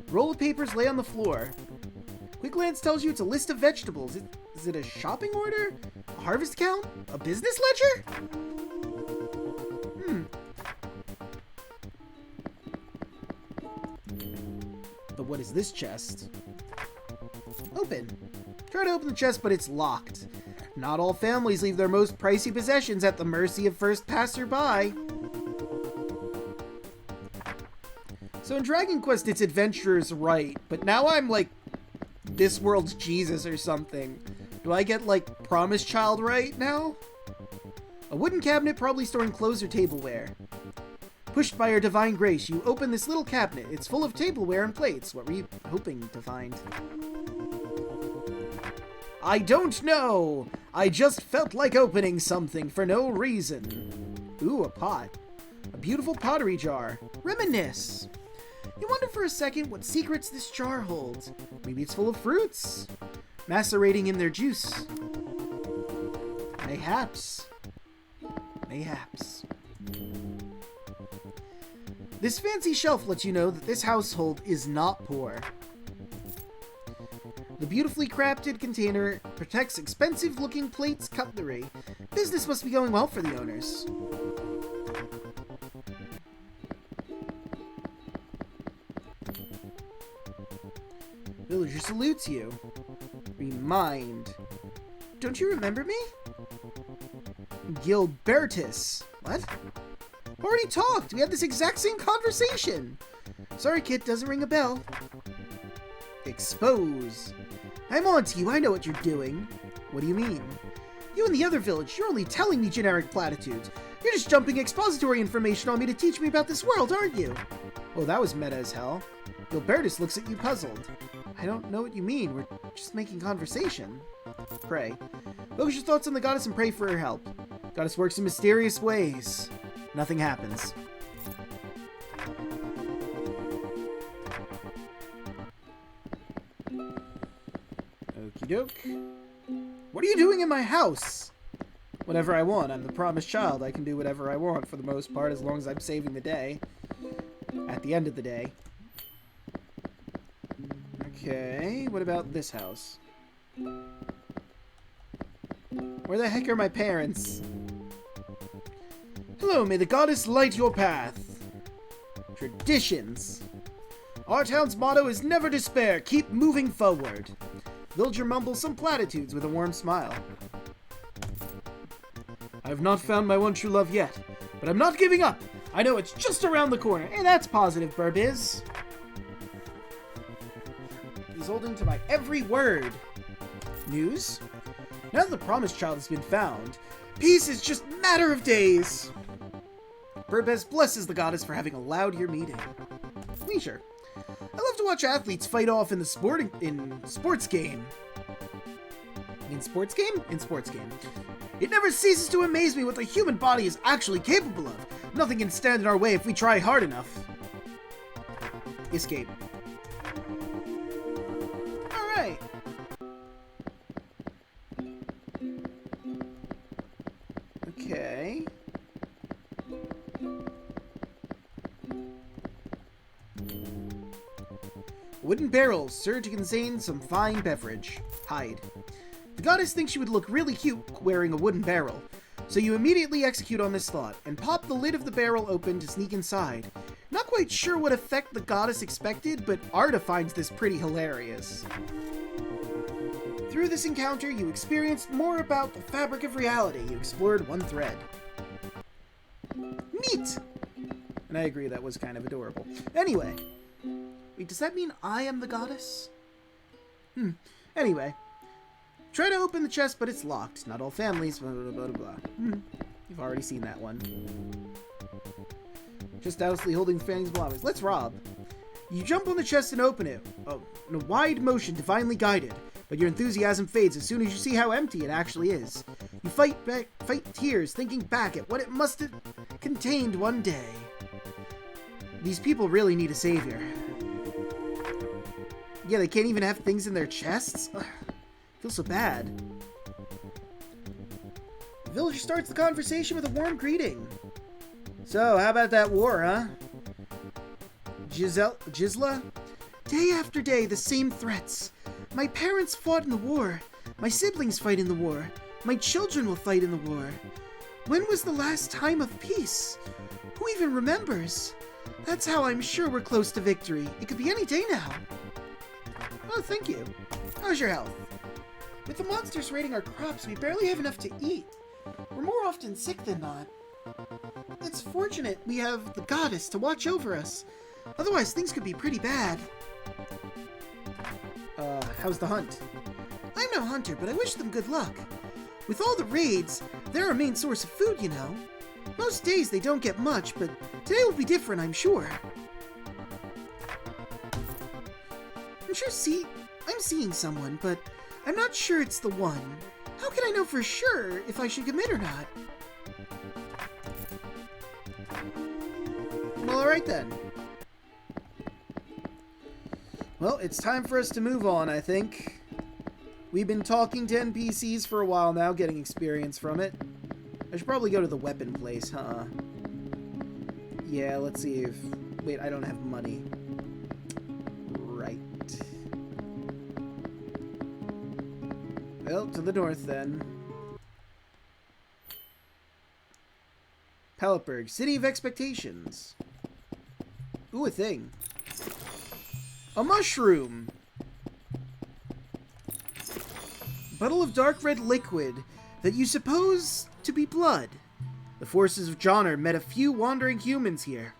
Roll of papers lay on the floor. Quick glance tells you it's a list of vegetables. Is it a shopping order? A harvest count? A business ledger? But what is this chest? Open. Try to open the chest, but it's locked. Not all families leave their most pricey possessions at the mercy of first passerby. So in Dragon Quest, it's adventurers right, but now I'm like this world's Jesus or something. Do I get like Promised Child right now? A wooden cabinet probably storing clothes or tableware. Pushed by your divine grace, you open this little cabinet. It's full of tableware and plates. What were you hoping to find? I don't know. I just felt like opening something for no reason. Ooh, a pot. A beautiful pottery jar. Reminisce. You wonder for a second what secrets this jar holds. Maybe it's full of fruits, macerating in their juice. Mayhaps. Mayhaps. This fancy shelf lets you know that this household is not poor. The beautifully crafted container protects expensive-looking plates, cutlery. Business must be going well for the owners. Villager salutes you. Remind. Don't you remember me? Gilbertus. What? Already talked. We had this exact same conversation. Sorry, kid. Doesn't ring a bell. Expose. I'm on to you. I know what you're doing. What do you mean? You in the other village, you're only telling me generic platitudes. You're just dumping expository information on me to teach me about this world, aren't you? Oh, that was meta as hell. Gilbertus looks at you puzzled. I don't know what you mean. We're just making conversation. Pray. Focus your thoughts on the goddess and pray for her help. Goddess works in mysterious ways. Nothing happens. Okie doke. What are you doing in my house? Whatever I want. I'm the promised child. I can do whatever I want for the most part, as long as I'm saving the day. At the end of the day. Okay, what about this house? Where the heck are my parents? Hello, may the goddess light your path. Traditions. Our town's motto is never despair, keep moving forward. Villager mumbles some platitudes with a warm smile. I have not found my one true love yet, but I'm not giving up. I know it's just around the corner. Hey, that's positive, Burbiz. He's holding to my every word. News? Now that the promised child has been found, peace is just a matter of days. Burbez blesses the goddess for having allowed your meeting. Leisure. I love to watch athletes fight off in the sports game. In sports game? In sports game. It never ceases to amaze me what the human body is actually capable of. Nothing can stand in our way if we try hard enough. Escape. Alright. Okay. Wooden barrels serve to contain some fine beverage. Hide. The goddess thinks you would look really cute wearing a wooden barrel, so you immediately execute on this thought and pop the lid of the barrel open to sneak inside. Not quite sure what effect the goddess expected, but Arda finds this pretty hilarious. Through this encounter, you experienced more about the fabric of reality. You explored one thread. Neat! And I agree, that was kind of adorable. Anyway. Wait, does that mean I am the goddess? Anyway. Try to open the chest, but it's locked. Not all families, blah, blah, blah, blah, blah. You've already seen that one. Just doubtfully holding the family's belongings. Let's rob. You jump on the chest and open it. Oh, in a wide motion, divinely guided. but your enthusiasm fades as soon as you see how empty it actually is. You fight tears, thinking back at what it must have contained one day. These people really need a savior. Yeah, they can't even have things in their chests? Ugh, I feel so bad. The villager starts the conversation with a warm greeting. So, how about that war, huh? Gisla? Day after day, the same threats. My parents fought in the war. My siblings fight in the war. My children will fight in the war. When was the last time of peace? Who even remembers? That's how I'm sure we're close to victory. It could be any day now. Oh, thank you. How's your health? With the monsters raiding our crops, we barely have enough to eat. We're more often sick than not. It's fortunate we have the goddess to watch over us. Otherwise, things could be pretty bad. How's the hunt? I'm no hunter, but I wish them good luck. With all the raids, they're our main source of food, you know. Most days they don't get much, but today will be different, I'm sure. I'm seeing someone, but I'm not sure it's the one. How can I know for sure if I should commit or not? Well, alright then. Well, it's time for us to move on, I think. We've been talking to NPCs for a while now, getting experience from it. I should probably go to the weapon place, huh? Yeah, let's see if... Wait, I don't have money. Right. Well, to the north, then. Palitberg, City of Expectations. Ooh, a thing. A mushroom! Bottle of dark red liquid that you suppose to be blood. The forces of Johnner met a few wandering humans here.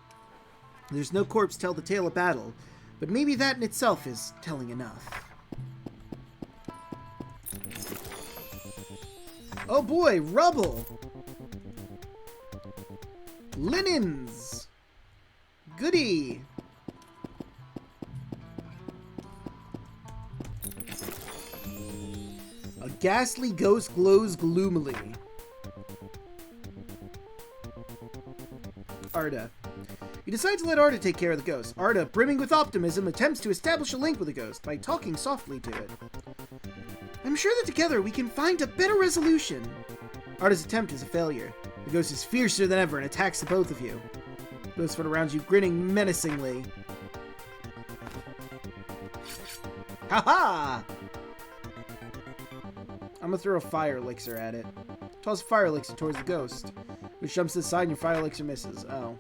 There's no corpse tell the tale of battle, but maybe that in itself is telling enough. Oh boy, rubble! Linens! Goody! A ghastly ghost glows gloomily. Arda. You decide to let Arda take care of the ghost. Arda, brimming with optimism, attempts to establish a link with the ghost by talking softly to it. I'm sure that together we can find a better resolution. Arda's attempt is a failure. The ghost is fiercer than ever and attacks the both of you. The ghost foot around you, grinning menacingly. Ha-ha! I'm gonna throw a fire elixir at it. Toss a fire elixir towards the ghost, which jumps to the side and your fire elixir misses. Oh.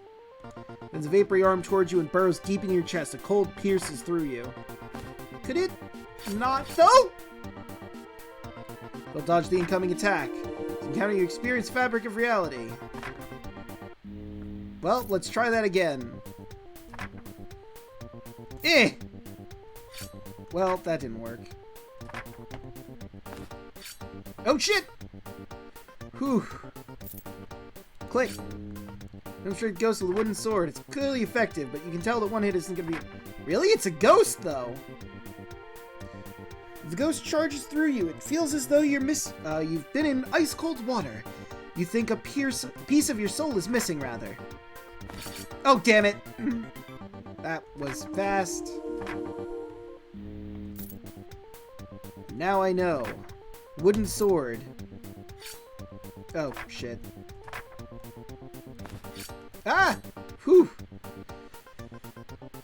Bends a vapory arm towards you and burrows deep in your chest. A cold pierces through you. Could it not, though? They'll dodge the incoming attack. Encounter your experienced fabric of reality. Well, let's try that again. Eh! Well, that didn't work. Oh shit! Whew. Click. Demonstrate ghost with a wooden sword. It's clearly effective, but you can tell that one hit isn't gonna be... Really? It's a ghost, though! The ghost charges through you. It feels as though you've been in ice-cold water. You think a piece of your soul is missing, rather. Oh, damn it! That was fast. Now I know. Wooden sword. Oh, shit. Ah! Whew!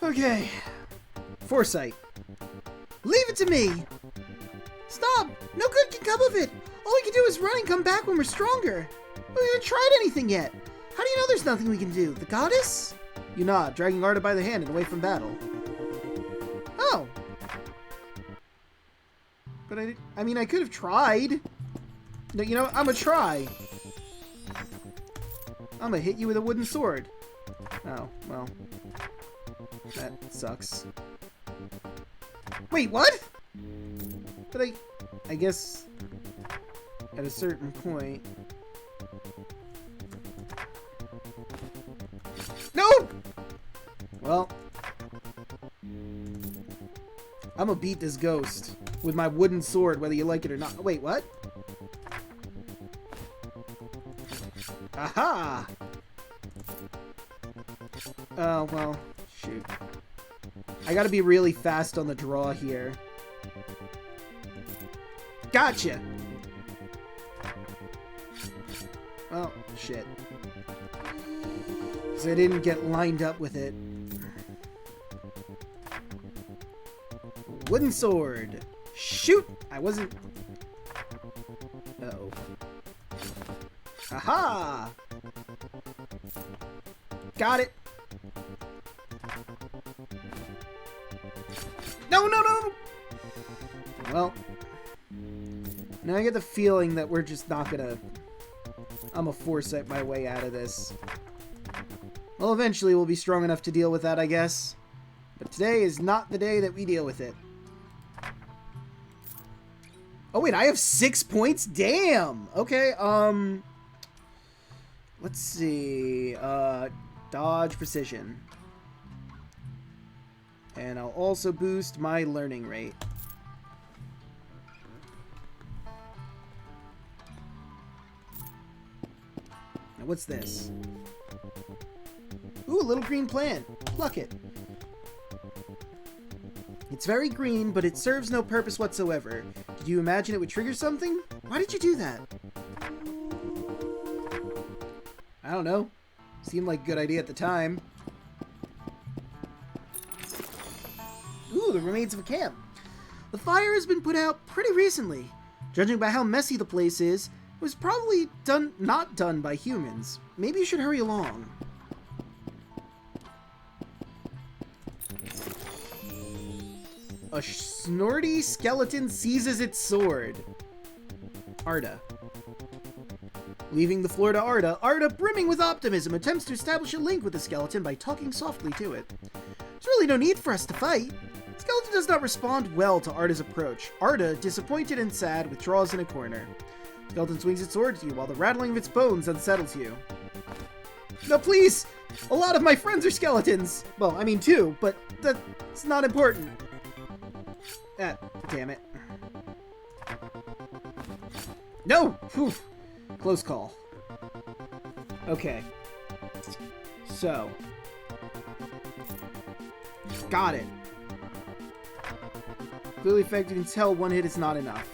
Okay. Foresight. Leave it to me! Stop! No good can come of it! All we can do is run and come back when we're stronger! We haven't even tried anything yet! How do you know there's nothing we can do? The goddess? You nod, dragging Arda by the hand and away from battle. Oh! But I mean, I could have tried. No, you know, I'm gonna try. I'm gonna hit you with a wooden sword. Oh, well. That sucks. Wait, what? But I guess at a certain point... No! Well. I'm gonna beat this ghost. with my wooden sword, whether you like it or not. Wait, what? Aha! Oh, well, shoot. I gotta be really fast on the draw here. Gotcha! Oh, shit. Because I didn't get lined up with it. Wooden sword. Shoot! I wasn't... Uh-oh. Aha! Got it! No, no, no! Well, now I get the feeling that we're just not gonna... I'm gonna foresight my way out of this. Well, eventually we'll be strong enough to deal with that, I guess. But today is not the day that we deal with it. Oh, wait, I have 6 points? Damn! Okay, let's see. Dodge precision. And I'll also boost my learning rate. Now, what's this? Ooh, a little green plant. Pluck it. It's very green, but it serves no purpose whatsoever. Did you imagine it would trigger something? Why did you do that? I don't know. Seemed like a good idea at the time. Ooh, the remains of a camp. The fire has been put out pretty recently. Judging by how messy the place is, it was probably not done by humans. Maybe you should hurry along. A snorty skeleton seizes its sword. Arda. Leaving the floor to Arda, Arda, brimming with optimism, attempts to establish a link with the skeleton by talking softly to it. There's really no need for us to fight. The skeleton does not respond well to Arda's approach. Arda, disappointed and sad, withdraws in a corner. The skeleton swings its sword at you while the rattling of its bones unsettles you. No, please! A lot of my friends are skeletons! Well, I mean 2, but that's not important. Ah, damn it. No! Whew. Close call. Okay. So. Got it. Clearly effective until one hit is not enough.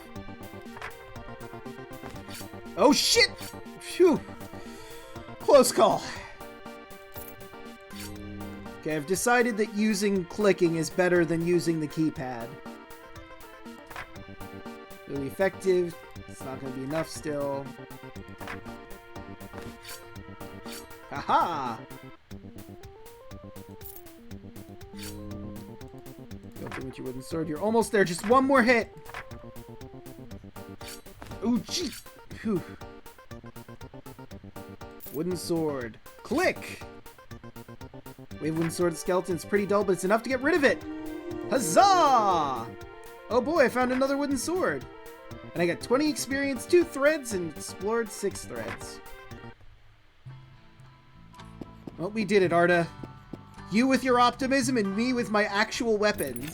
Oh shit! Phew. Close call. Okay, I've decided that using clicking is better than using the keypad. Really effective. It's not going to be enough still. Haha! Go through with your wooden sword. You're almost there. Just one more hit. Ooh, gee. Whew. Wooden sword. Click! Wave wooden sword at the skeleton. It's pretty dull, but it's enough to get rid of it. Huzzah! Oh boy, I found another wooden sword. And I got 20 experience, 2 threads, and explored 6 threads. Well, we did it, Arda. You with your optimism and me with my actual weapon.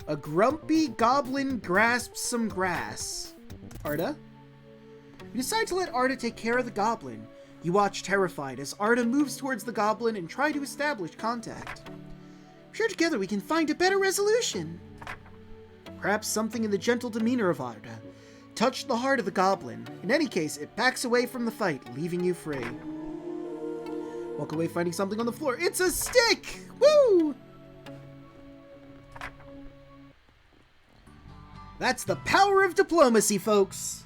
A grumpy goblin grasps some grass. Arda? You decide to let Arda take care of the goblin. You watch terrified as Arda moves towards the goblin and try to establish contact. I'm sure together we can find a better resolution. Perhaps something in the gentle demeanor of Arda touched the heart of the goblin. In any case, it backs away from the fight, leaving you free. Walk away finding something on the floor. It's a stick! Woo! That's the power of diplomacy, folks!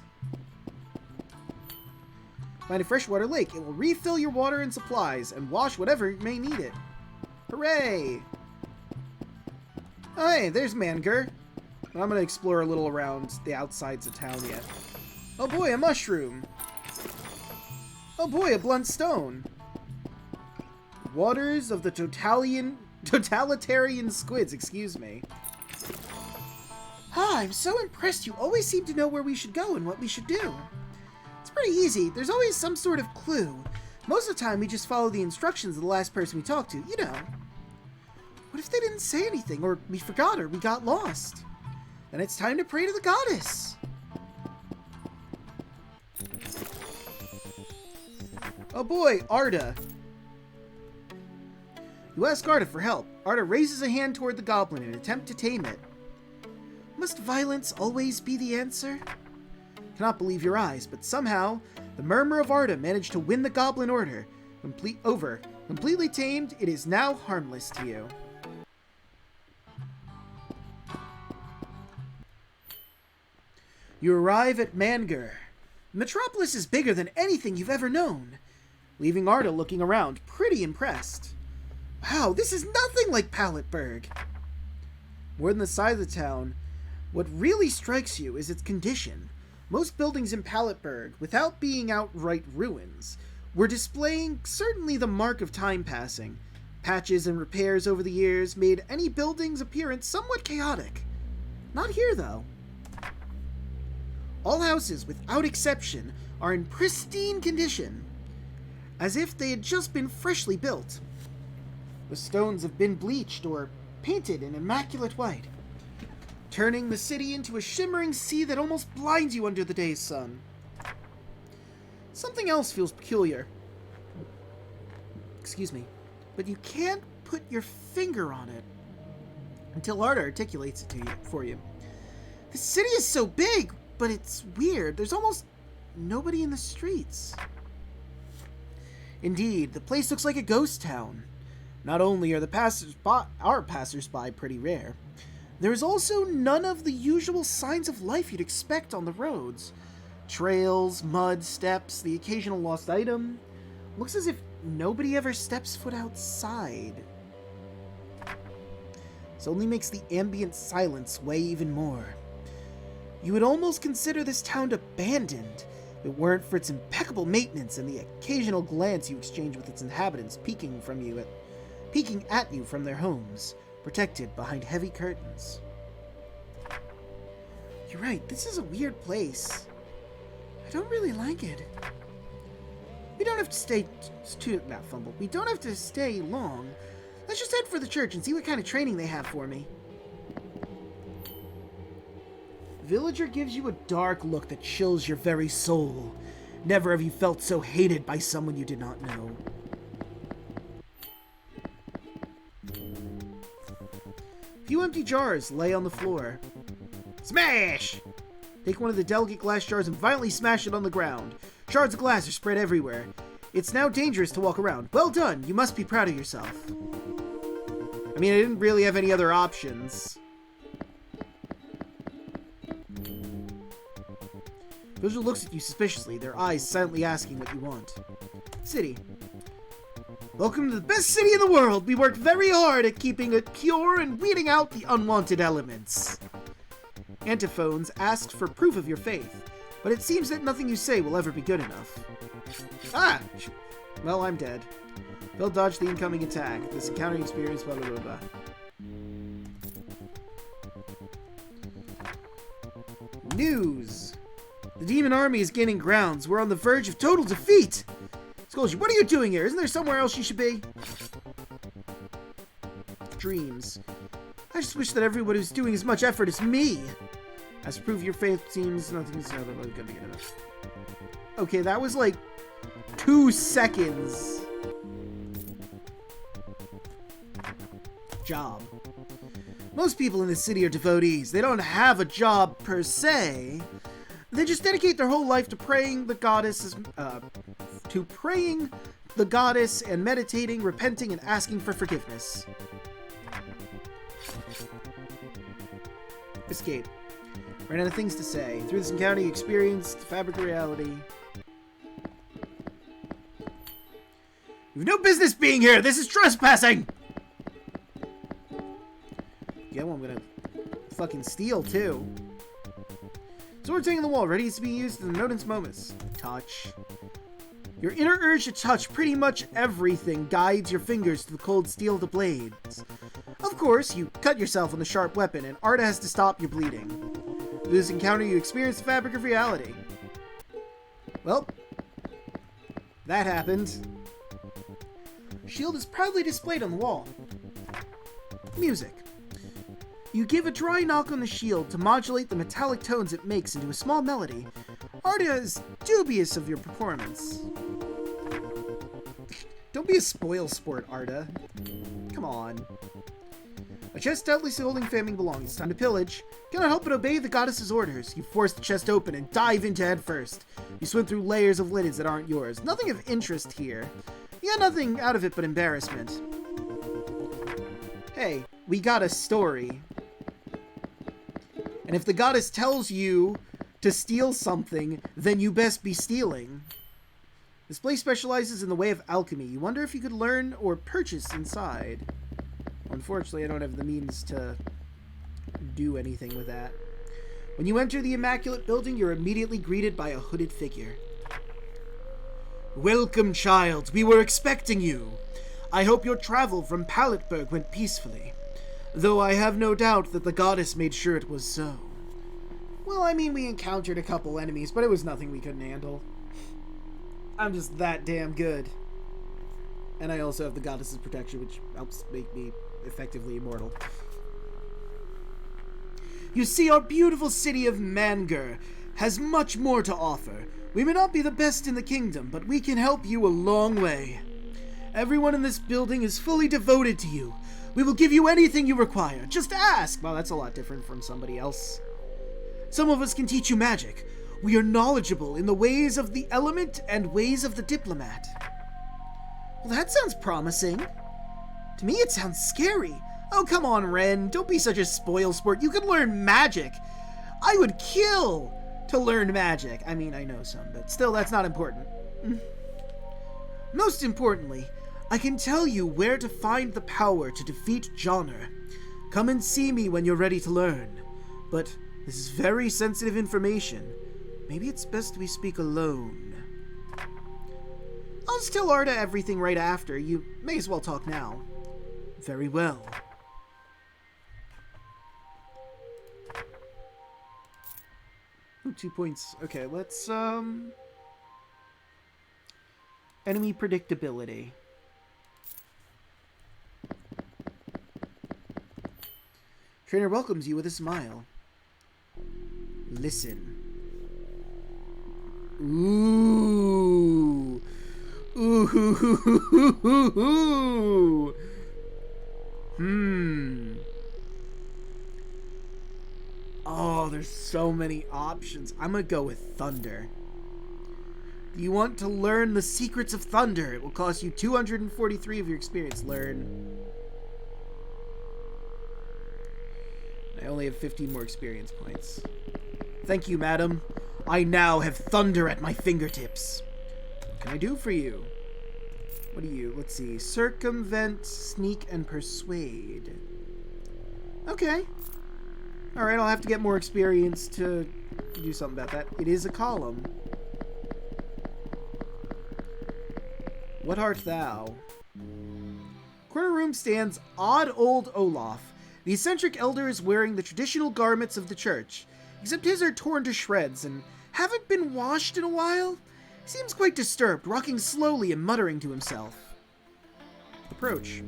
Find a freshwater lake. It will refill your water and supplies and wash whatever may need it. Hooray! Oh, hey, there's Manger. I'm going to explore a little around the outsides of town yet. Oh boy, a mushroom. Oh boy, a blunt stone. Waters of the totalitarian squids, excuse me. Ah, I'm so impressed. You always seem to know where we should go and what we should do. It's pretty easy. There's always some sort of clue. Most of the time, we just follow the instructions of the last person we talked to, you know. What if they didn't say anything, or we forgot, or we got lost? Then it's time to pray to the goddess. Oh boy, Arda. You ask Arda for help. Arda raises a hand toward the goblin in an attempt to tame it. Must violence always be the answer? Cannot believe your eyes, but somehow the murmur of Arda managed to win the goblin order. Completely tamed, it is now harmless to you. You arrive at Mangor. The metropolis is bigger than anything you've ever known, leaving Arda looking around, pretty impressed. Wow, this is nothing like Paletburg. More than the size of the town, what really strikes you is its condition. Most buildings in Paletburg, without being outright ruins, were displaying certainly the mark of time passing. Patches and repairs over the years made any building's appearance somewhat chaotic. Not here, though. All houses, without exception, are in pristine condition, as if they had just been freshly built. The stones have been bleached or painted in immaculate white, turning the city into a shimmering sea that almost blinds you under the day's sun. Something else feels peculiar. Excuse me, but you can't put your finger on it until Arda articulates it to you for you. The city is so big, but it's weird. There's almost nobody in the streets. Indeed, the place looks like a ghost town. Not only are passers-by pretty rare, there is also none of the usual signs of life you'd expect on the roads. Trails, mud, steps, the occasional lost item. Looks as if nobody ever steps foot outside. This only makes the ambient silence weigh even more. You would almost consider this town abandoned if it weren't for its impeccable maintenance and the occasional glance you exchange with its inhabitants peeking at you from their homes, protected behind heavy curtains. You're right, this is a weird place. I don't really like it. We don't have to stay We don't have to stay long. Let's just head for the church and see what kind of training they have for me. Villager gives you a dark look that chills your very soul. Never have you felt so hated by someone you did not know. A few empty jars lay on the floor. Smash! Take one of the delicate glass jars and violently smash it on the ground. Shards of glass are spread everywhere. It's now dangerous to walk around. Well done, you must be proud of yourself. I mean, I didn't really have any other options. Villager looks at you suspiciously, their eyes silently asking what you want. City. Welcome to the best city in the world! We worked very hard at keeping it pure and weeding out the unwanted elements. Antiphones asked for proof of your faith, but it seems that nothing you say will ever be good enough. Ah! Well, I'm dead. They'll dodge the incoming attack. This encounter experience, blah blah blah blah. News! The demon army is gaining grounds. We're on the verge of total defeat! Skolji, what are you doing here? Isn't there somewhere else you should be? Dreams. I just wish that everyone who's doing as much effort as me. As to prove your faith seems nothing's gonna be enough. Okay, that was like 2 seconds. Job. Most people in this city are devotees. They don't have a job per se. They just dedicate their whole life to praying the goddess and meditating, repenting, and asking for forgiveness. Escape. Ran out of things to say. Through this encounter, you experienced the fabric of reality. You've no business being here! This is trespassing! Yeah, well, I'm gonna fucking steal, too. Sword taking the wall, ready to be used in the Nodens moments. Touch. Your inner urge to touch pretty much everything guides your fingers to the cold steel of the blades. Of course, you cut yourself on the sharp weapon, and Arda has to stop your bleeding. Through this encounter, you experience the fabric of reality. Well, that happened. Shield is proudly displayed on the wall. Music. You give a dry knock on the shield to modulate the metallic tones it makes into a small melody. Arda is dubious of your performance. Don't be a spoil sport, Arda. Come on. A chest stoutly holding famine belongs. Time to pillage. Cannot help but obey the goddess's orders. You force the chest open and dive into head first. You swim through layers of linens that aren't yours. Nothing of interest here. You got nothing out of it but embarrassment. Hey, we got a story. And if the goddess tells you to steal something, then you best be stealing. This place specializes in the way of alchemy. You wonder if you could learn or purchase inside. Unfortunately, I don't have the means to do anything with that. When you enter the immaculate building, you're immediately greeted by a hooded figure. Welcome, child. We were expecting you. I hope your travel from Paletberg went peacefully. Though I have no doubt that the goddess made sure it was so. Well, I mean, we encountered a couple enemies, but it was nothing we couldn't handle. I'm just that damn good. And I also have the goddess's protection, which helps make me effectively immortal. You see, our beautiful city of Manger has much more to offer. We may not be the best in the kingdom, but we can help you a long way. Everyone in this building is fully devoted to you. We will give you anything you require. Just ask. Well, that's a lot different from somebody else. Some of us can teach you magic. We are knowledgeable in the ways of the element and ways of the diplomat. Well, that sounds promising. To me, it sounds scary. Oh, come on, Ren. Don't be such a spoil sport. You can learn magic. I would kill to learn magic. I mean, I know some, but still, that's not important. Most importantly, I can tell you where to find the power to defeat Johnner. Come and see me when you're ready to learn. But this is very sensitive information. Maybe it's best we speak alone. I'll just tell Arda everything right after. You may as well talk now. Very well. Ooh, 2 points. Okay, let's, enemy predictability. Trainer welcomes you with a smile. Listen. Ooh. Ooh. Oh, there's so many options. I'm gonna go with Thunder. You want to learn the secrets of Thunder. It will cost you 243 of your experience. Learn. I only have 15 more experience points. Thank you, madam. I now have Thunder at my fingertips. What can I do for you? What do you... Let's see. Circumvent, Sneak, and Persuade. Okay. Alright, I'll have to get more experience to do something about that. It is a column. What art thou? Corner room stands odd old Olaf. The eccentric elder is wearing the traditional garments of the church, except his are torn to shreds and haven't been washed in a while. He seems quite disturbed, rocking slowly and muttering to himself. Approach.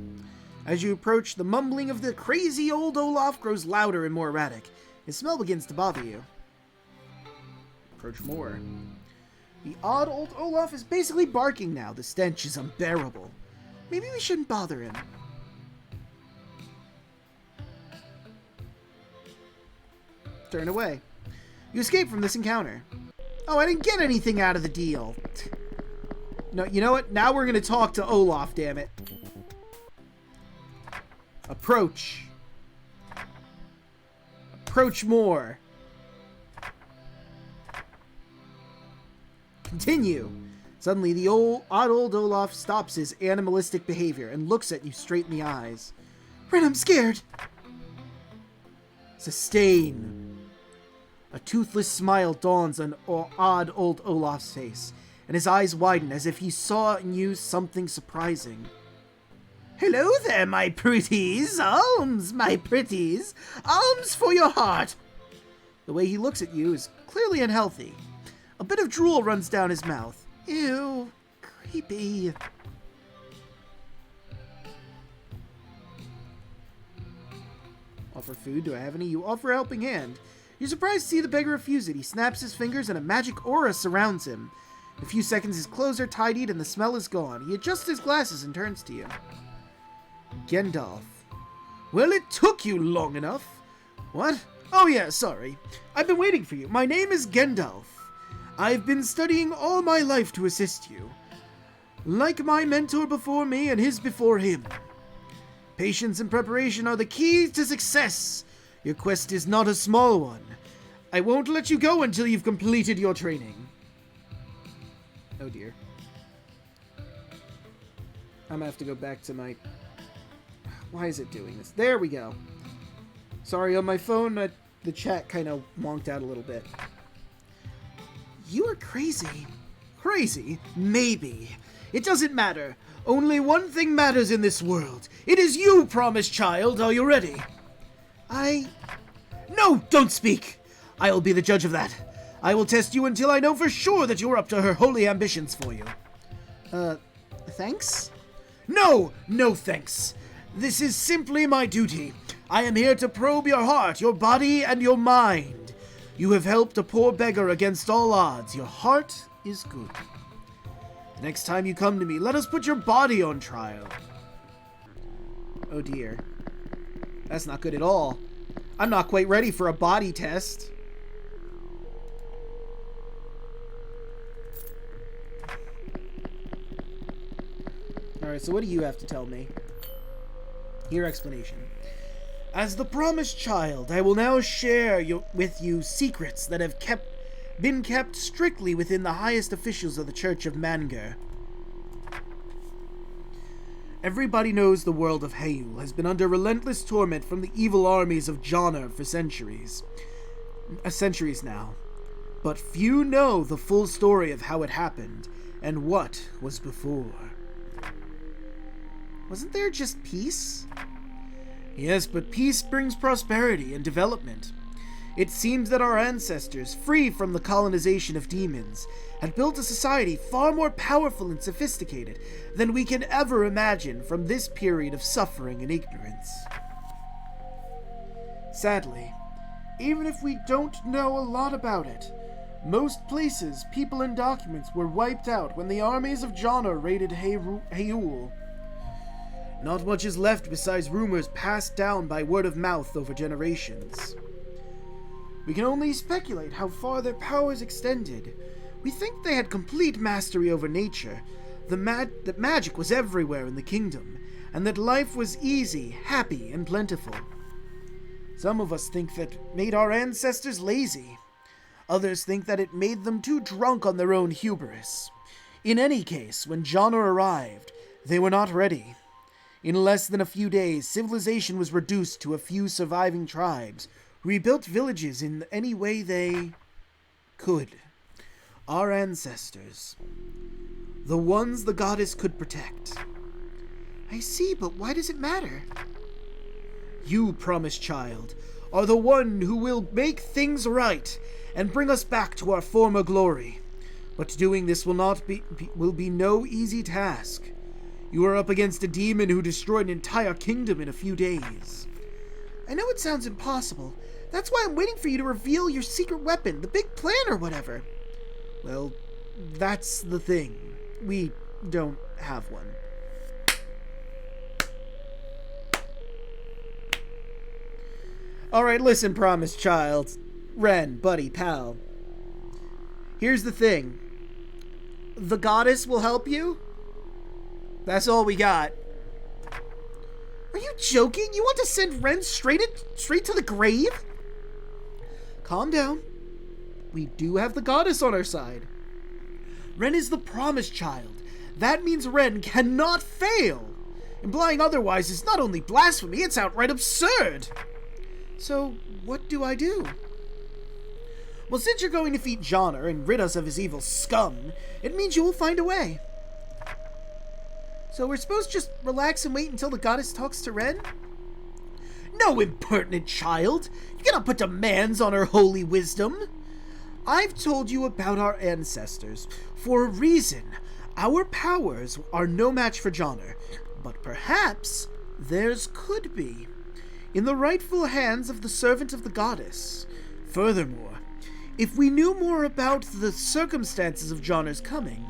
As you approach, the mumbling of the crazy old Olaf grows louder and more erratic. His smell begins to bother you. Approach more. The odd old Olaf is basically barking now. The stench is unbearable. Maybe we shouldn't bother him. Turn away. You escape from this encounter. Oh, I didn't get anything out of the deal. No, you know what? Now we're going to talk to Olaf, damn it. Approach. Approach more. Continue. Suddenly, the odd old Olaf stops his animalistic behavior and looks at you straight in the eyes. Ren, I'm scared. Sustain. A toothless smile dawns on odd old Olaf's face, and his eyes widen as if he saw in you something surprising. Hello there, my pretties. Alms, my pretties. Alms for your heart. The way he looks at you is clearly unhealthy. A bit of drool runs down his mouth. Ew, creepy. Offer food. Do I have any? You offer a helping hand. You're surprised to see the beggar refuse it. He snaps his fingers and a magic aura surrounds him. In a few seconds, his clothes are tidied and the smell is gone. He adjusts his glasses and turns to you. Gendalf. Well, it took you long enough. What? Oh yeah, sorry. I've been waiting for you. My name is Gendalf. I've been studying all my life to assist you. Like my mentor before me and his before him. Patience and preparation are the keys to success. Your quest is not a small one. I won't let you go until you've completed your training. Oh dear. I'm gonna have to go back to my... Why is it doing this? There we go. Sorry, on my phone, the chat kind of wonked out a little bit. You are crazy. Crazy? Maybe. It doesn't matter. Only one thing matters in this world. It is you, promised child. Are you ready? No, don't speak. I'll be the judge of that. I will test you until I know for sure that you're up to her holy ambitions for you. Thanks? No thanks. This is simply my duty. I am here to probe your heart, your body, and your mind. You have helped a poor beggar against all odds. Your heart is good. The next time you come to me, let us put your body on trial. Oh dear. That's not good at all. I'm not quite ready for a body test. Alright, so what do you have to tell me? Your explanation. As the promised child, I will now share with you secrets that have been kept strictly within the highest officials of the Church of Mangor. Everybody knows the world of Hyrule has been under relentless torment from the evil armies of Jonar for centuries. Centuries now. But few know the full story of how it happened and what was before. Wasn't there just peace? Yes, but peace brings prosperity and development. It seems that our ancestors, free from the colonization of demons, had built a society far more powerful and sophisticated than we can ever imagine from this period of suffering and ignorance. Sadly, even if we don't know a lot about it, most places, people, and documents were wiped out when the armies of Jonar raided Hyrule. Not much is left besides rumors passed down by word of mouth over generations. We can only speculate how far their powers extended. We think they had complete mastery over nature, that magic was everywhere in the kingdom, and that life was easy, happy, and plentiful. Some of us think that made our ancestors lazy. Others think that it made them too drunk on their own hubris. In any case, when Jonar arrived, they were not ready. In less than a few days, civilization was reduced to a few surviving tribes, rebuilt villages in any way they could. Our ancestors. The ones the goddess could protect. I see, but why does it matter? You, promised child, are the one who will make things right and bring us back to our former glory. But doing this will be no easy task. You are up against a demon who destroyed an entire kingdom in a few days. I know it sounds impossible. That's why I'm waiting for you to reveal your secret weapon, the big plan or whatever. Well, that's the thing. We don't have one. Alright, listen, promised child. Ren, buddy, pal. Here's the thing. The goddess will help you? That's all we got. Are you joking? You want to send Ren straight to the grave? Calm down. We do have the goddess on our side. Ren is the promised child. That means Ren cannot fail. Implying otherwise is not only blasphemy, it's outright absurd. So, what do I do? Well, since you're going to defeat Jonar and rid us of his evil scum, it means you will find a way. So we're supposed to just relax and wait until the goddess talks to Ren? No, impertinent child! You cannot put demands on her holy wisdom! I've told you about our ancestors. For a reason. Our powers are no match for Jonar, but perhaps theirs could be. in the rightful hands of the servant of the goddess. Furthermore, if we knew more about the circumstances of Johnner's coming,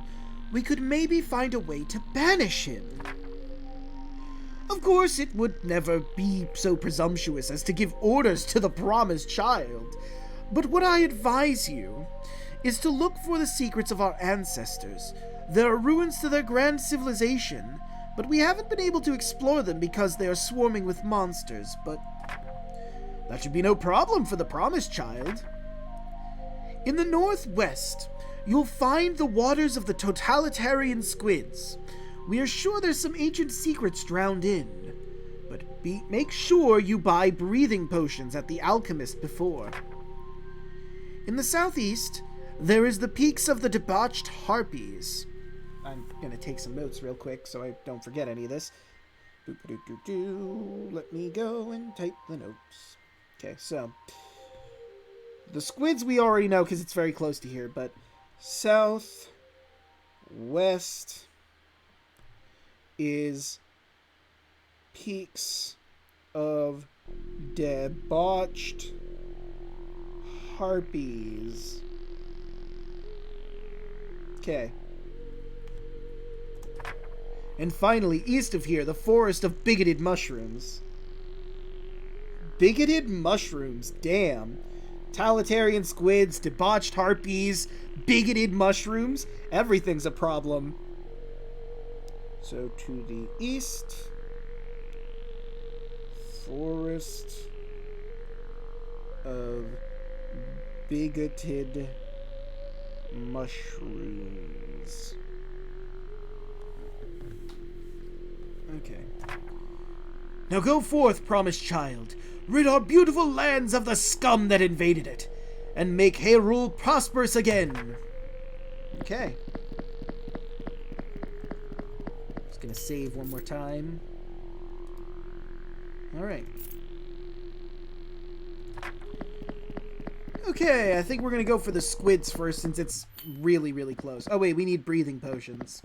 we could maybe find a way to banish him. Of course, it would never be so presumptuous as to give orders to the promised child, but what I advise you is to look for the secrets of our ancestors. There are ruins to their grand civilization, but we haven't been able to explore them because they are swarming with monsters, but that should be no problem for the promised child. In the northwest, you'll find the waters of the totalitarian squids. We are sure there's some ancient secrets drowned in, but make sure you buy breathing potions at the alchemist before. In the southeast, there is the peaks of the debauched harpies. I'm going to take some notes real quick so I don't forget any of this. Let me go and type the notes. Okay, so the squids we already know because it's very close to here, but south, west is peaks of debauched harpies. Okay. And finally, east of here, the forest of bigoted mushrooms. Bigoted mushrooms, damn. Totalitarian squids, debauched harpies, bigoted mushrooms. Everything's a problem. So to the east, forest of bigoted mushrooms. Okay. Now go forth, promised child. Rid our beautiful lands of the scum that invaded it, and make Hyrule prosperous again. Okay. Just gonna save one more time. Alright. Okay, I think we're gonna go for the squids first since it's really, really close. Oh wait, we need breathing potions.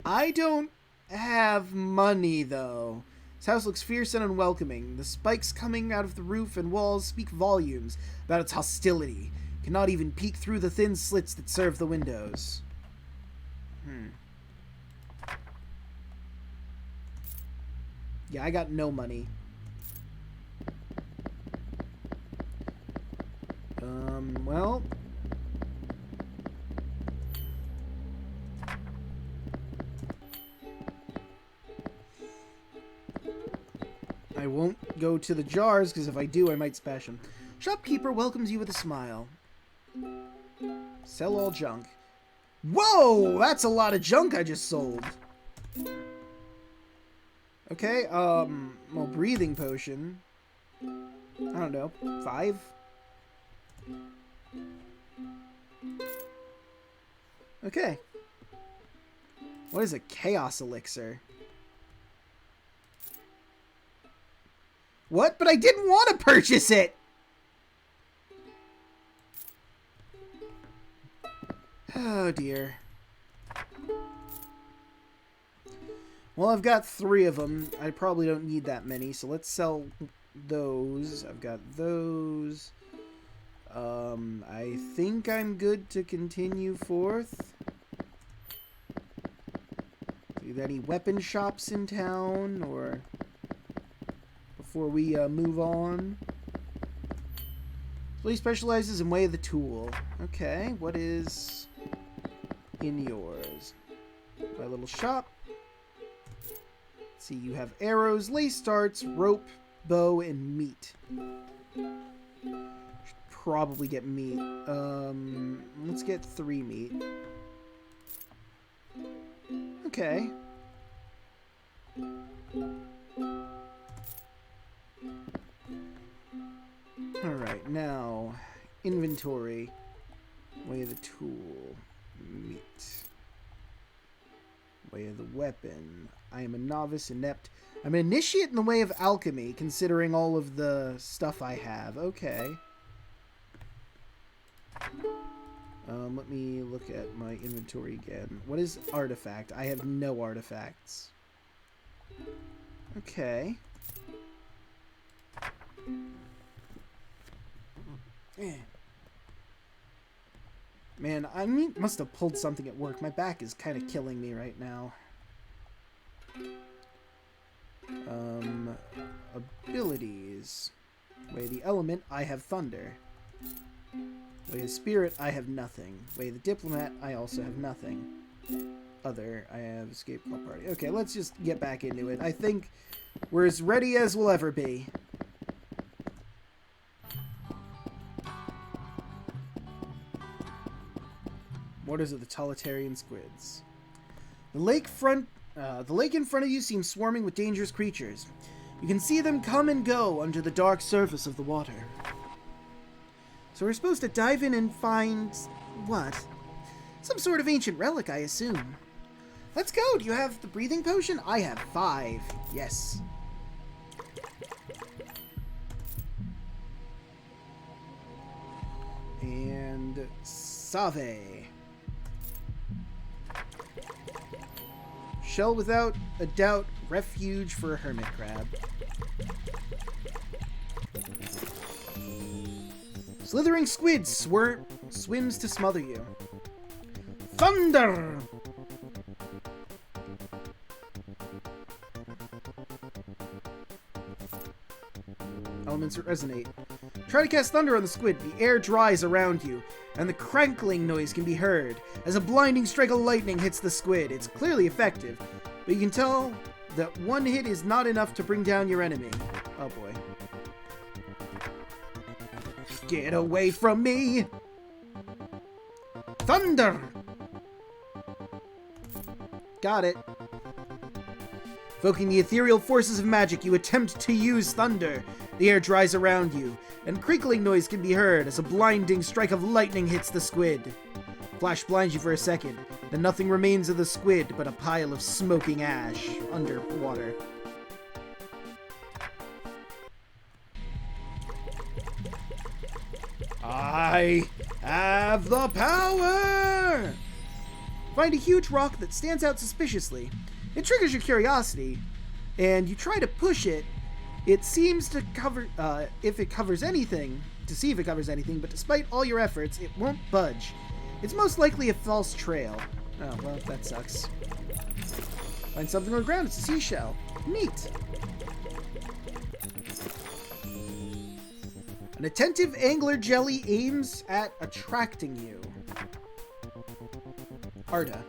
I don't have money, though. This house looks fierce and unwelcoming. The spikes coming out of the roof and walls speak volumes about its hostility. Cannot even peek through the thin slits that serve the windows. Yeah, I got no money. Well... I won't go to the jars, because if I do, I might smash them. Shopkeeper welcomes you with a smile. Sell all junk. Whoa! That's a lot of junk I just sold. Okay, well, breathing potion. I don't know, 5? Okay. What is a chaos elixir? What? But I didn't want to purchase it! Oh, dear. Well, I've got 3 of them. I probably don't need that many, so let's sell those. I've got those. I think I'm good to continue forth. Are there any weapon shops in town, or... before we move on? So he specializes in Way of the Tool. Okay, what is in yours? My little shop. Let's see, you have arrows, lace darts, rope, bow, and meat. Should probably get meat. Let's get 3 meat. Okay. Alright, now, inventory, Way of the Tool, meat, Way of the Weapon. I am a novice, inept. I'm an initiate in the way of alchemy, considering all of the stuff I have. Okay. Let me look at my inventory again. What is artifact? I have no artifacts. Okay. Man, I must have pulled something at work. My back is kind of killing me right now. Abilities. Way the element, I have thunder. Way the spirit, I have nothing. Way the diplomat, I also have nothing. Other, I have escape club party. Okay, let's just get back into it. I think we're as ready as we'll ever be. Waters of the totalitarian squids. The lake in front of you seems swarming with dangerous creatures. You can see them come and go under the dark surface of the water. So we're supposed to dive in and find... what? Some sort of ancient relic, I assume. Let's go! Do you have the breathing potion? I have 5. Yes. And... Save. Shell without a doubt, refuge for a hermit crab. Slithering squid swims to smother you. Thunder! Elements resonate. Try to cast thunder on the squid. The air dries around you, and the crackling noise can be heard as a blinding strike of lightning hits the squid. It's clearly effective, but you can tell that one hit is not enough to bring down your enemy. Oh boy. Get away from me! Thunder! Got it. Evoking the ethereal forces of magic, you attempt to use thunder. The air dries around you, and crinkling noise can be heard as a blinding strike of lightning hits the squid. Flash blinds you for a second, then nothing remains of the squid but a pile of smoking ash underwater. I have the power! Find a huge rock that stands out suspiciously. It triggers your curiosity, and you try to push it. It seems to cover, if it covers anything, to see if it covers anything, but despite all your efforts, it won't budge. It's most likely a false trail. Oh, well, that sucks. Find something on the ground. It's a seashell. Neat. An attentive angler jelly aims at attracting you. Arda.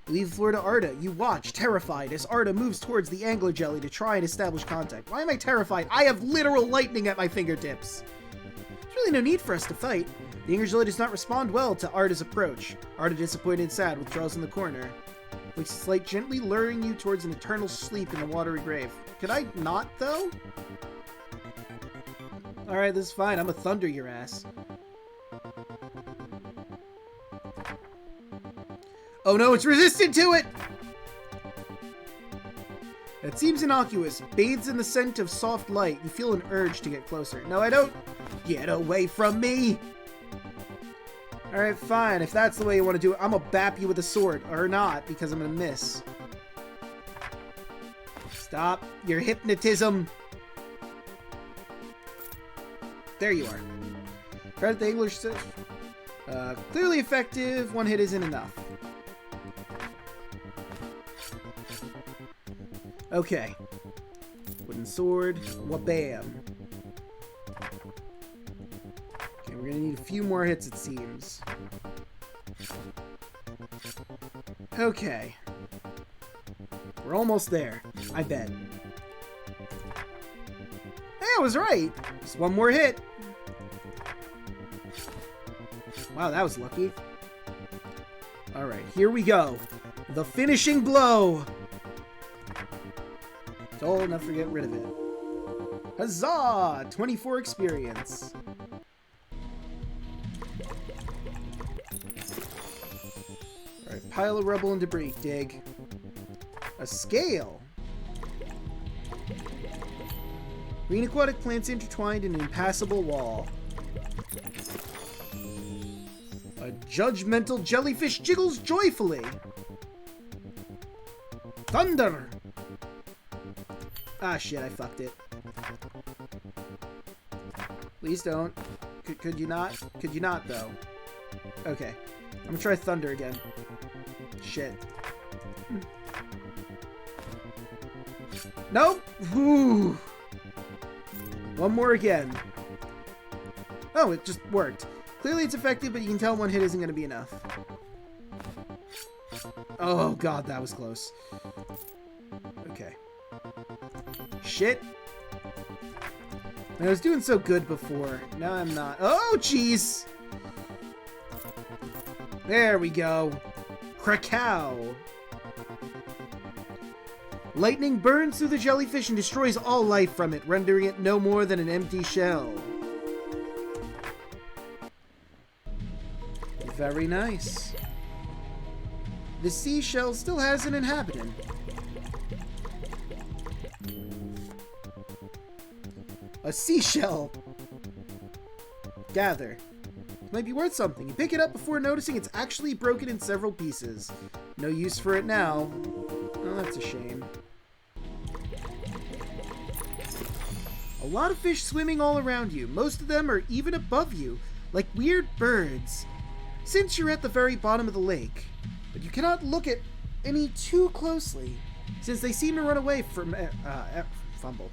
Leave the floor to Arda. You watch, terrified, as Arda moves towards the angler jelly to try and establish contact. Why am I terrified? I have literal lightning at my fingertips. There's really no need for us to fight. The angler jelly does not respond well to Arda's approach. Arda, disappointed and sad, withdraws in the corner. Looks its light gently luring you towards an eternal sleep in the watery grave. Could I not, though? Alright, this is fine. I'm a thunder your ass. Oh no, it's resistant to it! It seems innocuous. Bathes in the scent of soft light. You feel an urge to get closer. No, I don't. Get away from me! Alright, fine. If that's the way you want to do it, I'm gonna bap you with a sword. Or not, because I'm gonna miss. Stop your hypnotism! There you are. Credit the English. Clearly effective. One hit isn't enough. Okay. Wooden sword. Wabam. Okay, we're gonna need a few more hits, it seems. Okay. We're almost there. I bet. Hey, I was right. Just one more hit. Wow, that was lucky. Alright, here we go. The finishing blow. Don't enough to get rid of it. Huzzah! 24 experience. Alright, pile of rubble and debris. Dig. A scale. Green aquatic plants intertwined in an impassable wall. A judgmental jellyfish jiggles joyfully. Thunder! Ah, shit, I fucked it. Please don't. Could you not? Could you not, though? Okay. I'm gonna try thunder again. Shit. Nope! Ooh. One more again. Oh, it just worked. Clearly it's effective, but you can tell one hit isn't gonna be enough. Oh god, that was close. Okay. Shit. I was doing so good before. Now I'm not. Oh, jeez! There we go. Krakow. Lightning burns through the jellyfish and destroys all life from it, rendering it no more than an empty shell. Very nice. The seashell still has an inhabitant. A seashell. Gather. It might be worth something. You pick it up before noticing it's actually broken in several pieces. No use for it now. Oh, that's a shame. A lot of fish swimming all around you. Most of them are even above you, like weird birds. Since you're at the very bottom of the lake, but you cannot look at any too closely, since they seem to run away from fumble.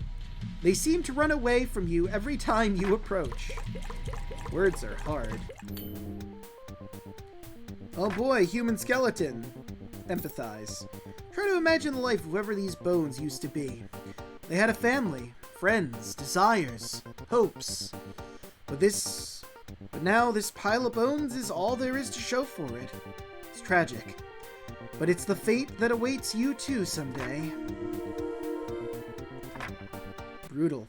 They seem to run away from you every time you approach. Words are hard. Oh boy, human skeleton. Empathize. Try to imagine the life of whoever these bones used to be. They had a family, friends, desires, hopes. But now this pile of bones is all there is to show for it. It's tragic. But it's the fate that awaits you too someday. Brutal.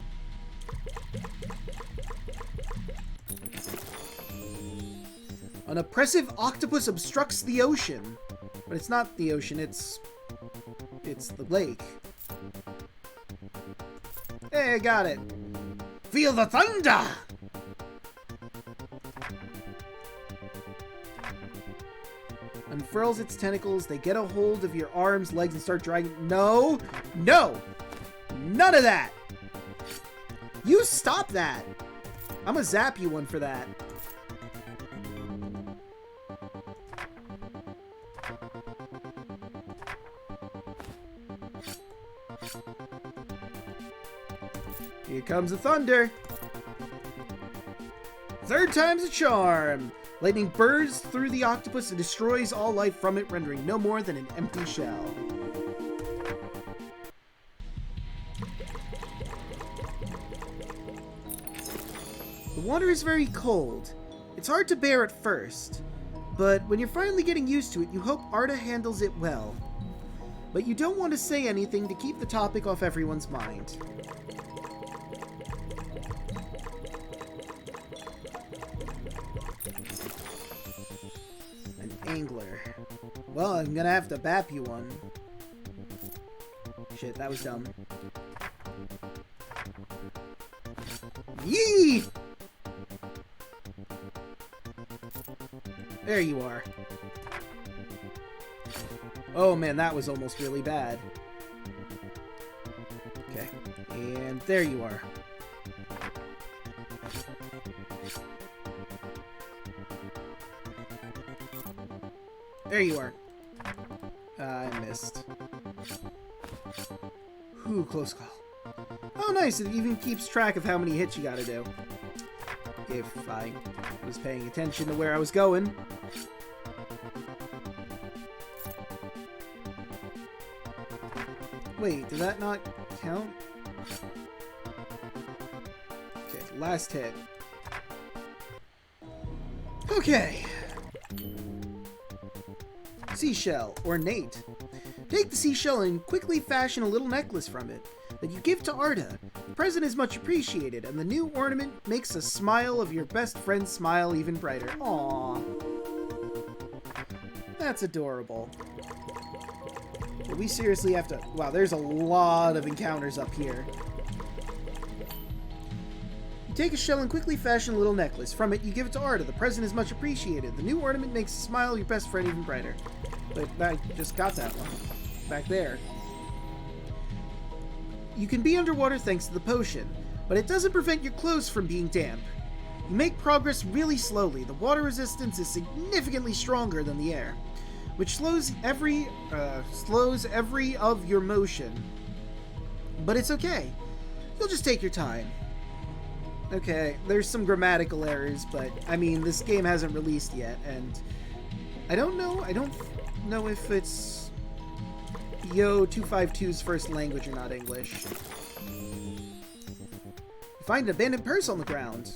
An oppressive octopus obstructs the ocean. But it's not the ocean, it's the lake. Hey, I got it. Feel the thunder! Unfurls its tentacles, they get a hold of your arms, legs, and start dragging. No! No! None of that! You stop that! I'm gonna zap you one for that. Here comes the thunder. Third time's a charm. Lightning bursts through the octopus and destroys all life from it, rendering no more than an empty shell. The water is very cold. It's hard to bear at first, but when you're finally getting used to it, you hope Arda handles it well. But you don't want to say anything to keep the topic off everyone's mind. Angler. Well, I'm gonna have to bap you one. Shit, that was dumb. Yee! There you are. Oh man, that was almost really bad. Okay, and there you are. There you are. I missed. Ooh, close call. Oh, nice. It even keeps track of how many hits you gotta do. If I was paying attention to where I was going. Wait, did that not count? Okay, last hit. Okay. Seashell, ornate. Take the seashell and quickly fashion a little necklace from it that you give to Arda. The present is much appreciated, and the new ornament makes a smile of your best friend's smile even brighter. Aww. That's adorable. But we seriously have to... Wow, there's a lot of encounters up here. Take a shell and quickly fashion a little necklace. From it, you give it to Arda. The present is much appreciated. The new ornament makes a smile of your best friend even brighter. But I just got that one. Back there. You can be underwater thanks to the potion. but it doesn't prevent your clothes from being damp. You make progress really slowly. The water resistance is significantly stronger than the air, which slows every of your motion. But it's okay. You'll just take your time. Okay, there's some grammatical errors, but I mean, this game hasn't released yet, and I don't know if it's Yo 252's first language or not English. You find an abandoned purse on the ground.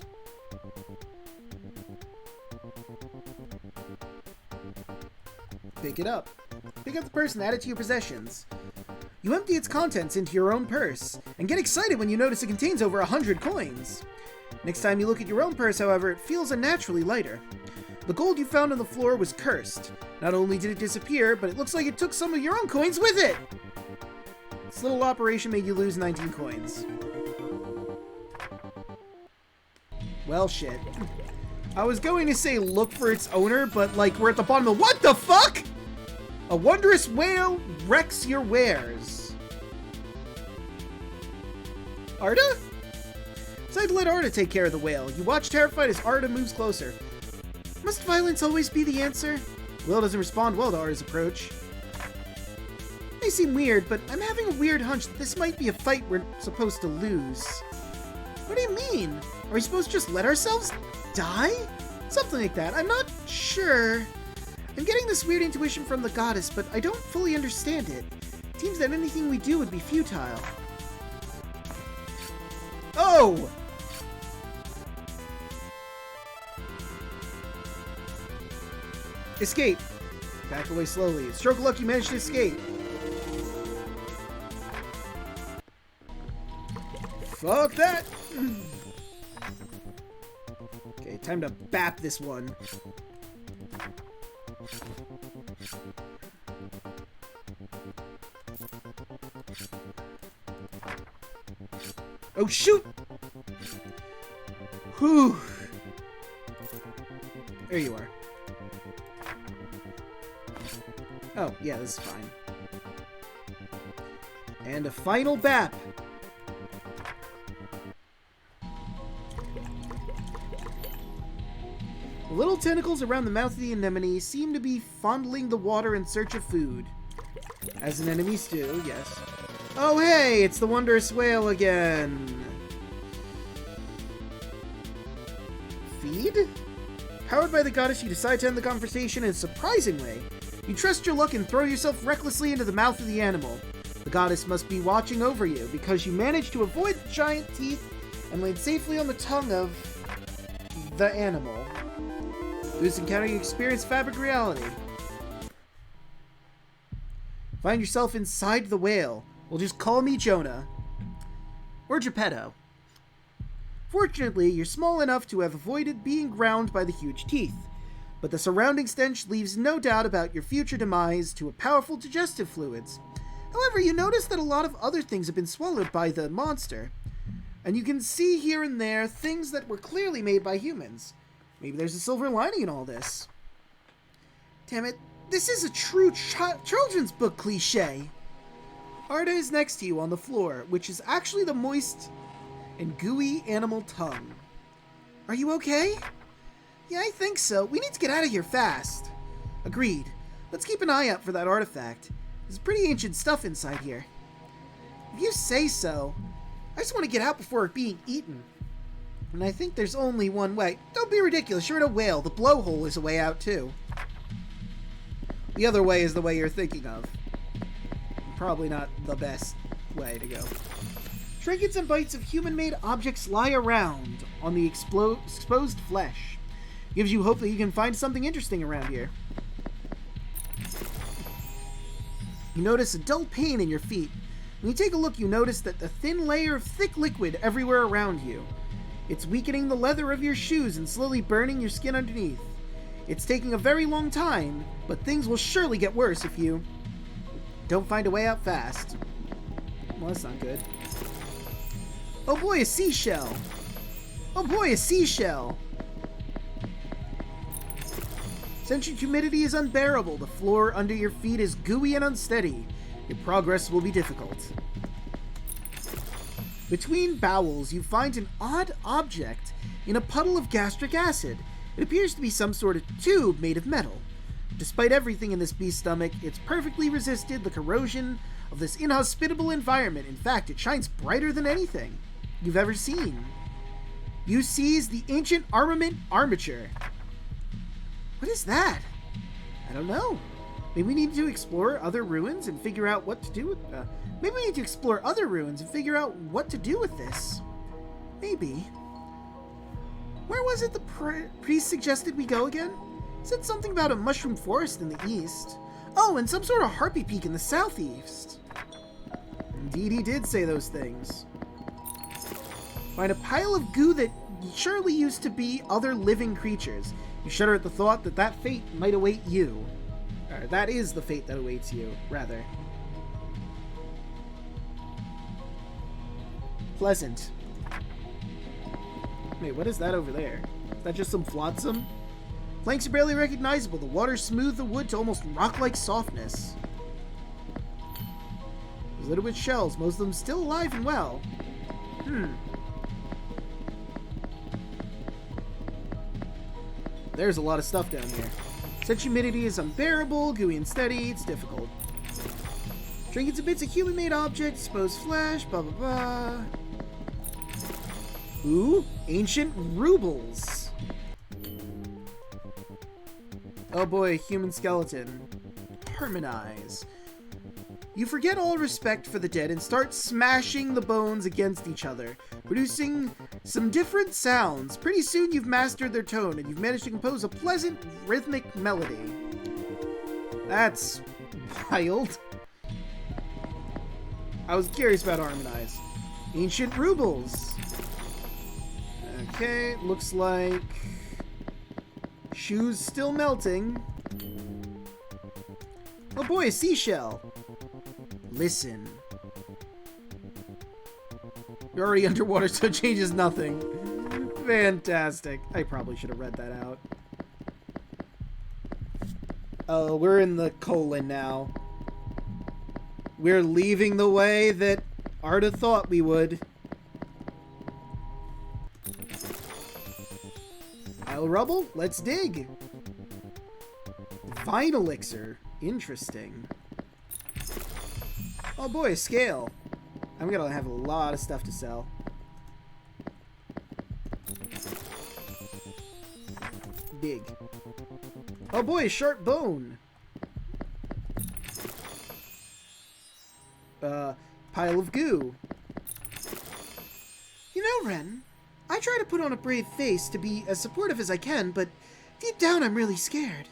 Pick it up. Pick up the purse and add it to your possessions. You empty its contents into your own purse, and get excited when you notice it contains over 100 coins. Next time you look at your own purse, however, it feels unnaturally lighter. The gold you found on the floor was cursed. Not only did it disappear, but it looks like it took some of your own coins with it! This little operation made you lose 19 coins. Well, shit. I was going to say look for its owner, but like we're at the bottom of what the fuck? A wondrous whale wrecks your wares. Arda? Decide to let Arda take care of the whale. You watch terrified as Arda moves closer. Must violence always be the answer? The whale doesn't respond well to Arda's approach. It may seem weird, but I'm having a weird hunch that this might be a fight we're supposed to lose. What do you mean? Are we supposed to just let ourselves die? Something like that. I'm not sure. I'm getting this weird intuition from the goddess, but I don't fully understand it. It seems that anything we do would be futile. Oh! Escape. Back away slowly. Stroke of luck, you managed to escape. Fuck that! Okay, time to bap this one. Oh, shoot! Whew. There you are. Oh, yeah, this is fine. And a final bap. The little tentacles around the mouth of the anemone seem to be fondling the water in search of food. As anemones do, yes. Oh hey, it's the wondrous whale again! Feed? Powered by the goddess, you decide to end the conversation in a surprising way. You trust your luck and throw yourself recklessly into the mouth of the animal. The goddess must be watching over you, because you managed to avoid the giant teeth and land safely on the tongue of the animal. Through this encounter, you experience fabric reality. Find yourself inside the whale. Well, just call me Jonah. Or Geppetto. Fortunately, you're small enough to have avoided being ground by the huge teeth, but the surrounding stench leaves no doubt about your future demise to a powerful digestive fluids. However, you notice that a lot of other things have been swallowed by the monster, and you can see here and there things that were clearly made by humans. Maybe there's a silver lining in all this. Damn it, this is a true children's book cliche. Arda is next to you on the floor, which is actually the moist and gooey animal tongue. Are you okay? Yeah, I think so. We need to get out of here fast. Agreed. Let's keep an eye out for that artifact. There's pretty ancient stuff inside here. If you say so. I just want to get out before it being eaten. And I think there's only one way. Don't be ridiculous. You're in a whale. The blowhole is a way out, too. The other way is the way you're thinking of. Probably not the best way to go. Trinkets and bites of human-made objects lie around on the exposed flesh. Gives you hope that you can find something interesting around here. You notice a dull pain in your feet. When you take a look, you notice that a thin layer of thick liquid everywhere around you. It's weakening the leather of your shoes and slowly burning your skin underneath. It's taking a very long time, but things will surely get worse if you don't find a way out fast. Well, that's not good. Oh boy, a seashell! Oh boy, a seashell! Central humidity is unbearable. The floor under your feet is gooey and unsteady. Your progress will be difficult. Between bowels, you find an odd object in a puddle of gastric acid. It appears to be some sort of tube made of metal. Despite everything in this beast's stomach, it's perfectly resisted the corrosion of this inhospitable environment. In fact, it shines brighter than anything you've ever seen. You seize the ancient armament armature. What is that? I don't know. Maybe we need to explore other ruins and figure out what to do with... maybe we need to explore other ruins and figure out what to do with this. Maybe. Where was it the priest suggested we go again? He said something about a mushroom forest in the east. Oh, and some sort of harpy peak in the southeast. Indeed, he did say those things. Find a pile of goo that surely used to be other living creatures. You shudder at the thought that that fate might await you. Or that is the fate that awaits you, rather. Pleasant. Wait, what is that over there? Is that just some flotsam? Planks are barely recognizable. The water smoothed the wood to almost rock-like softness. There's littered with shells, most of them still alive and well. There's a lot of stuff down here. Such humidity is unbearable, gooey and steady, it's difficult. Trinkets and bits of human-made objects, exposed flesh, blah blah blah. Ooh, ancient rubles. Oh boy, human skeleton. Harmonize. You forget all respect for the dead and start smashing the bones against each other, producing some different sounds. Pretty soon you've mastered their tone and you've managed to compose a pleasant, rhythmic melody. That's wild. I was curious about Harmonize. Ancient rubles. Okay, looks like shoes still melting. Oh boy, a seashell. Listen. You're already underwater, so it changes nothing. Fantastic. I probably should have read that out. Oh, we're in the colon now. We're leaving the way that Arda thought we would. Pile rubble? Let's dig. Vine elixir. Interesting. Oh boy, scale. I'm gonna have a lot of stuff to sell. Dig. Oh boy, sharp bone. Pile of goo. You know, Ren, I try to put on a brave face to be as supportive as I can, but deep down I'm really scared.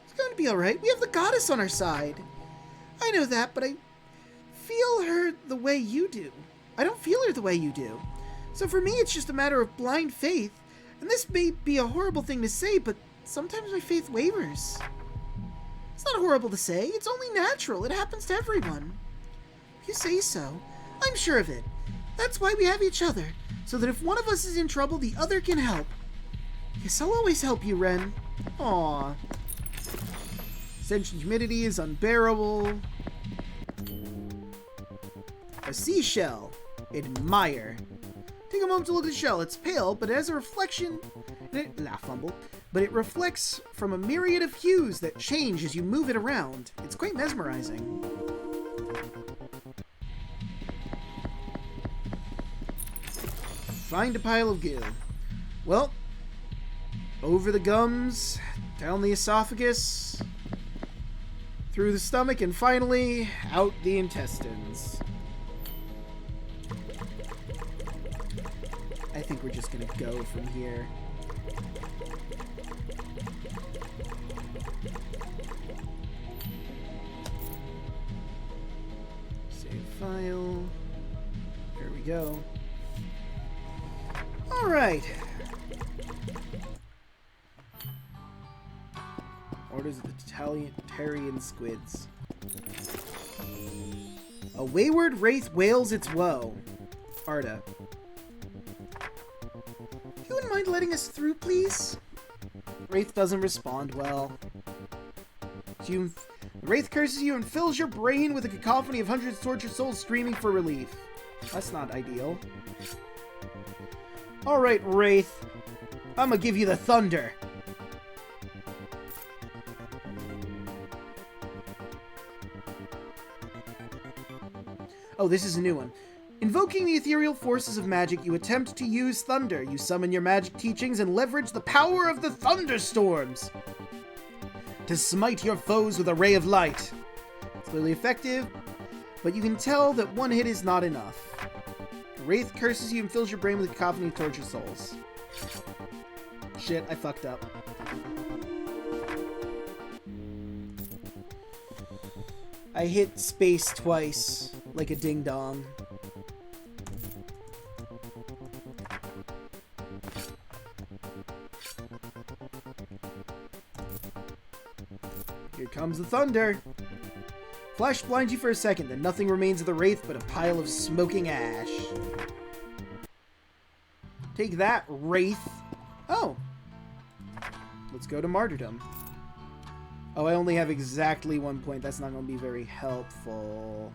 It's going to be alright. We have the goddess on our side. I know that, but I feel her the way you do. I don't feel her the way you do. So for me, it's just a matter of blind faith. And this may be a horrible thing to say, but sometimes my faith wavers. It's not horrible to say. It's only natural. It happens to everyone. If you say so, I'm sure of it. That's why we have each other, so that if one of us is in trouble, the other can help. Yes, I'll always help you, Ren. Aww. Sentient humidity is unbearable. A seashell. Admire. Take a moment to look at the shell. It's pale, but it has a reflection. But it reflects from a myriad of hues that change as you move it around. It's quite mesmerizing. Find a pile of goo. Well, over the gums, down the esophagus, through the stomach, and finally out the intestines. I think we're just gonna go from here. Save file. There we go. Alright. Orders of the Totalitarian Squids. A wayward wraith wails its woe. Arda. You wouldn't mind letting us through, please? Wraith doesn't respond well. The Wraith curses you and fills your brain with a cacophony of hundreds of tortured souls screaming for relief. That's not ideal. Alright, Wraith. I'm gonna give you the thunder. Oh, this is a new one. Invoking the ethereal forces of magic, you attempt to use thunder. You summon your magic teachings and leverage the power of the thunderstorms to smite your foes with a ray of light. It's clearly effective, but you can tell that one hit is not enough. The Wraith curses you and fills your brain with a cacophony of tortured souls. Shit, I fucked up. I hit space twice, like a ding-dong. Here comes the thunder. Flash blinds you for a second, then nothing remains of the Wraith but a pile of smoking ash. Take that, Wraith. Oh. Let's go to Martyrdom. Oh, I only have exactly 1 point. That's not going to be very helpful.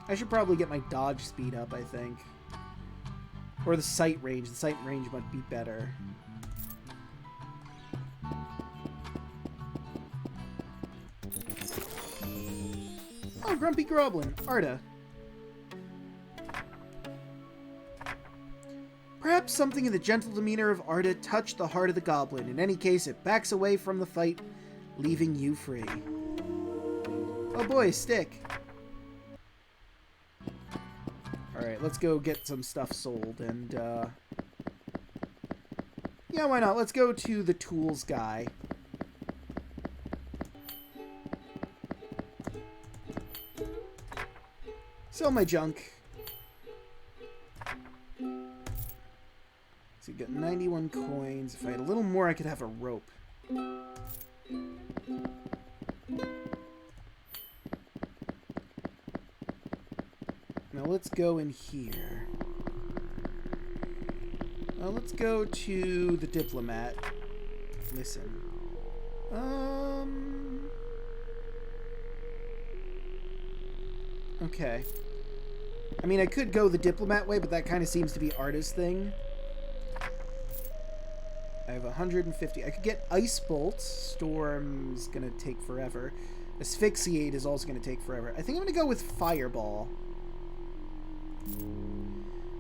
I should probably get my dodge speed up, I think. Or the sight range. The sight range might be better. Oh, Grumpy Groblin. Arda. Perhaps something in the gentle demeanor of Arda touched the heart of the goblin. In any case, it backs away from the fight, leaving you free. Oh boy, stick. Alright, let's go get some stuff sold, and, yeah, why not? Let's go to the tools guy. Sell my junk. So you get 91 coins. If I had a little more, I could have a rope. Now let's go in here. Now let's go to the diplomat. Listen. Okay. I mean, I could go the diplomat way, but that kind of seems to be Arda's thing. I have 150. I could get Ice Bolt. Storm's gonna take forever. Asphyxiate is also gonna take forever. I think I'm gonna go with Fireball.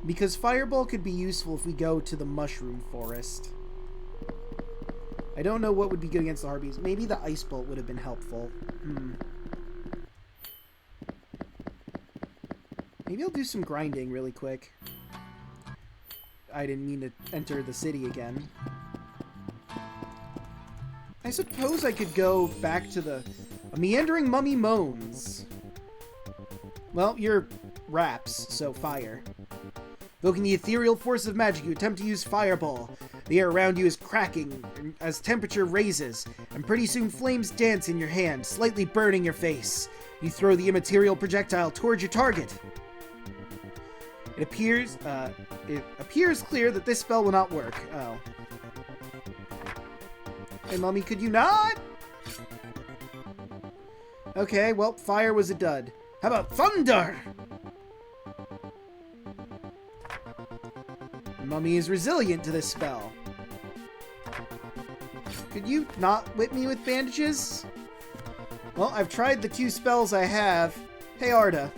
Because Fireball could be useful if we go to the Mushroom Forest. I don't know what would be good against the Harpies. Maybe the Ice Bolt would have been helpful. Maybe I'll do some grinding really quick. I didn't mean to enter the city again. I suppose I could go back to the... A meandering mummy moans. Well, you're raps, so fire. Invoking the ethereal force of magic, you attempt to use Fireball. The air around you is cracking as temperature raises, and pretty soon flames dance in your hand, slightly burning your face. You throw the immaterial projectile towards your target. It appears clear that this spell will not work. Oh. Hey, Mummy, could you not? Okay, well, fire was a dud. How about thunder? Mummy is resilient to this spell. Could you not whip me with bandages? Well, I've tried the 2 spells I have. Hey, Arda.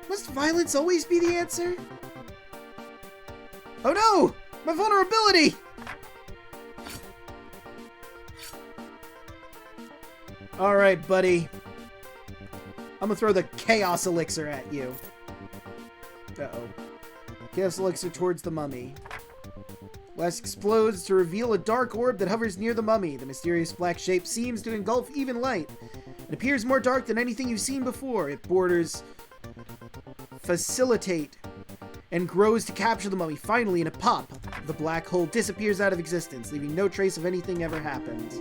Must violence always be the answer? Oh no! My vulnerability! Alright, buddy. I'm gonna throw the Chaos Elixir at you. Uh-oh. Chaos Elixir towards the mummy. Glass explodes to reveal a dark orb that hovers near the mummy. The mysterious black shape seems to engulf even light. It appears more dark than anything you've seen before. It borders... facilitate and grows to capture the mummy. Finally, in a pop, the black hole disappears out of existence, leaving no trace of anything ever happened.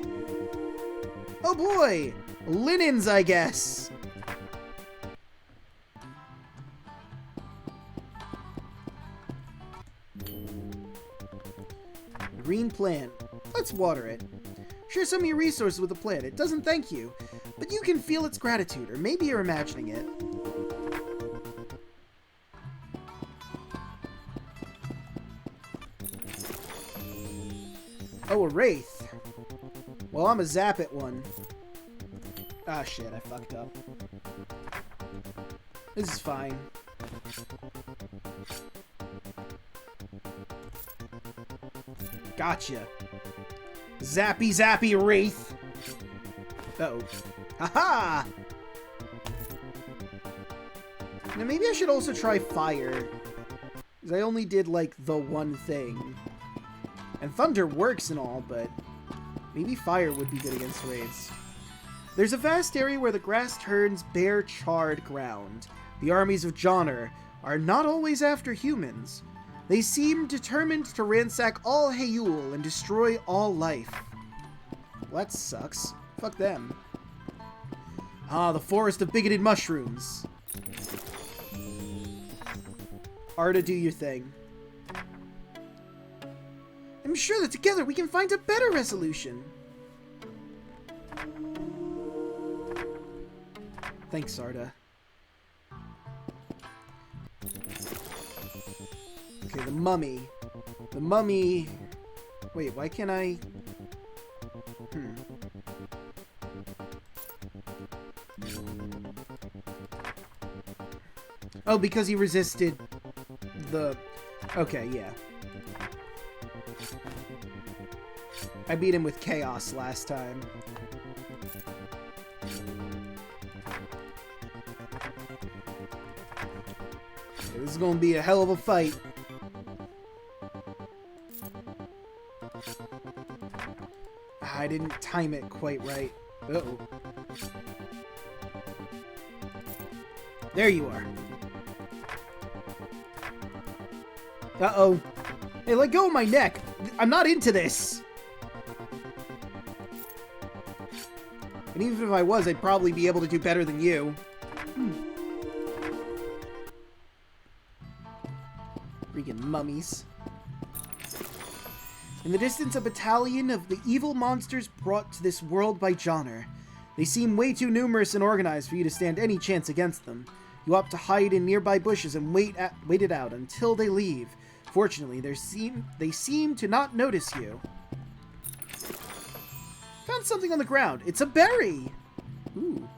Oh boy! Linens, I guess! Green plant. Let's water it. Share some of your resources with the planet. It doesn't thank you, but you can feel its gratitude, or maybe you're imagining it. Oh, a wraith. Well, I'm a zap at one. Ah, shit, I fucked up. This is fine. Gotcha. Zappy zappy wraith. Uh-oh. Haha! Now maybe I should also try fire. Because I only did, like, the one thing. And thunder works and all, but maybe fire would be good against wraiths. There's a vast area where the grass turns bare, charred ground. The armies of Johnner are not always after humans. They seem determined to ransack all Heul and destroy all life. Well, that sucks. Fuck them. Ah, the forest of bigoted mushrooms. Arda, do your thing. I'm sure that together we can find a better resolution. Thanks, Arda. Okay, the mummy. The mummy... Wait, why can't I... Oh, because he resisted the... Okay, yeah. I beat him with chaos last time. Okay, this is gonna be a hell of a fight. I didn't time it quite right. Uh-oh. There you are. Uh-oh. Hey, let go of my neck. I'm not into this. And even if I was, I'd probably be able to do better than you. Freaking mummies. In the distance, a battalion of the evil monsters brought to this world by Johnner. They seem way too numerous and organized for you to stand any chance against them. You opt to hide in nearby bushes and wait it out until they leave. Fortunately, they seem to not notice you. Found something on the ground. It's a berry! Ooh.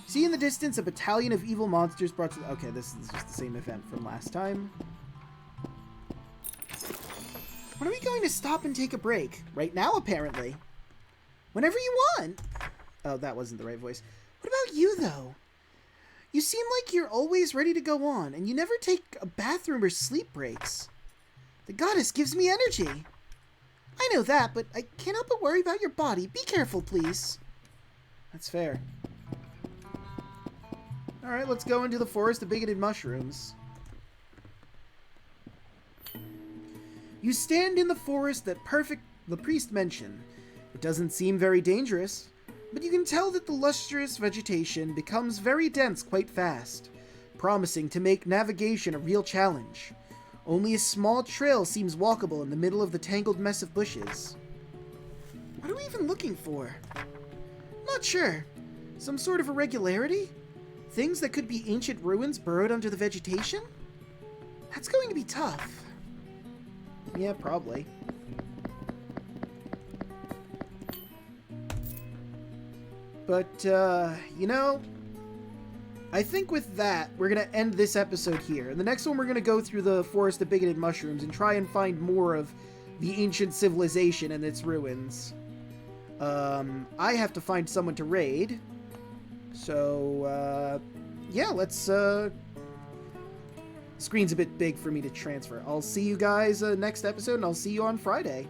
See in the distance a battalion of evil monsters brought to... Okay, this is just the same event from last time. When are we going to stop and take a break? Right now, apparently. Whenever you want. Oh, that wasn't the right voice. What about you, though? You seem like you're always ready to go on, and you never take a bathroom or sleep breaks. The goddess gives me energy. I know that, but I can't help but worry about your body. Be careful, please. That's fair. Alright, let's go into the forest of bigoted mushrooms. You stand in the forest that the priest mentioned. It doesn't seem very dangerous, but you can tell that the lustrous vegetation becomes very dense quite fast, promising to make navigation a real challenge. Only a small trail seems walkable in the middle of the tangled mess of bushes. What are we even looking for? Not sure. Some sort of irregularity? Things that could be ancient ruins burrowed under the vegetation? That's going to be tough. Yeah, probably. But, you know, I think with that, we're going to end this episode here. In the next one, we're going to go through the Forest of Bigoted Mushrooms and try and find more of the ancient civilization and its ruins. I have to find someone to raid. So, yeah, let's, screen's a bit big for me to transfer. I'll see you guys next episode, and I'll see you on Friday.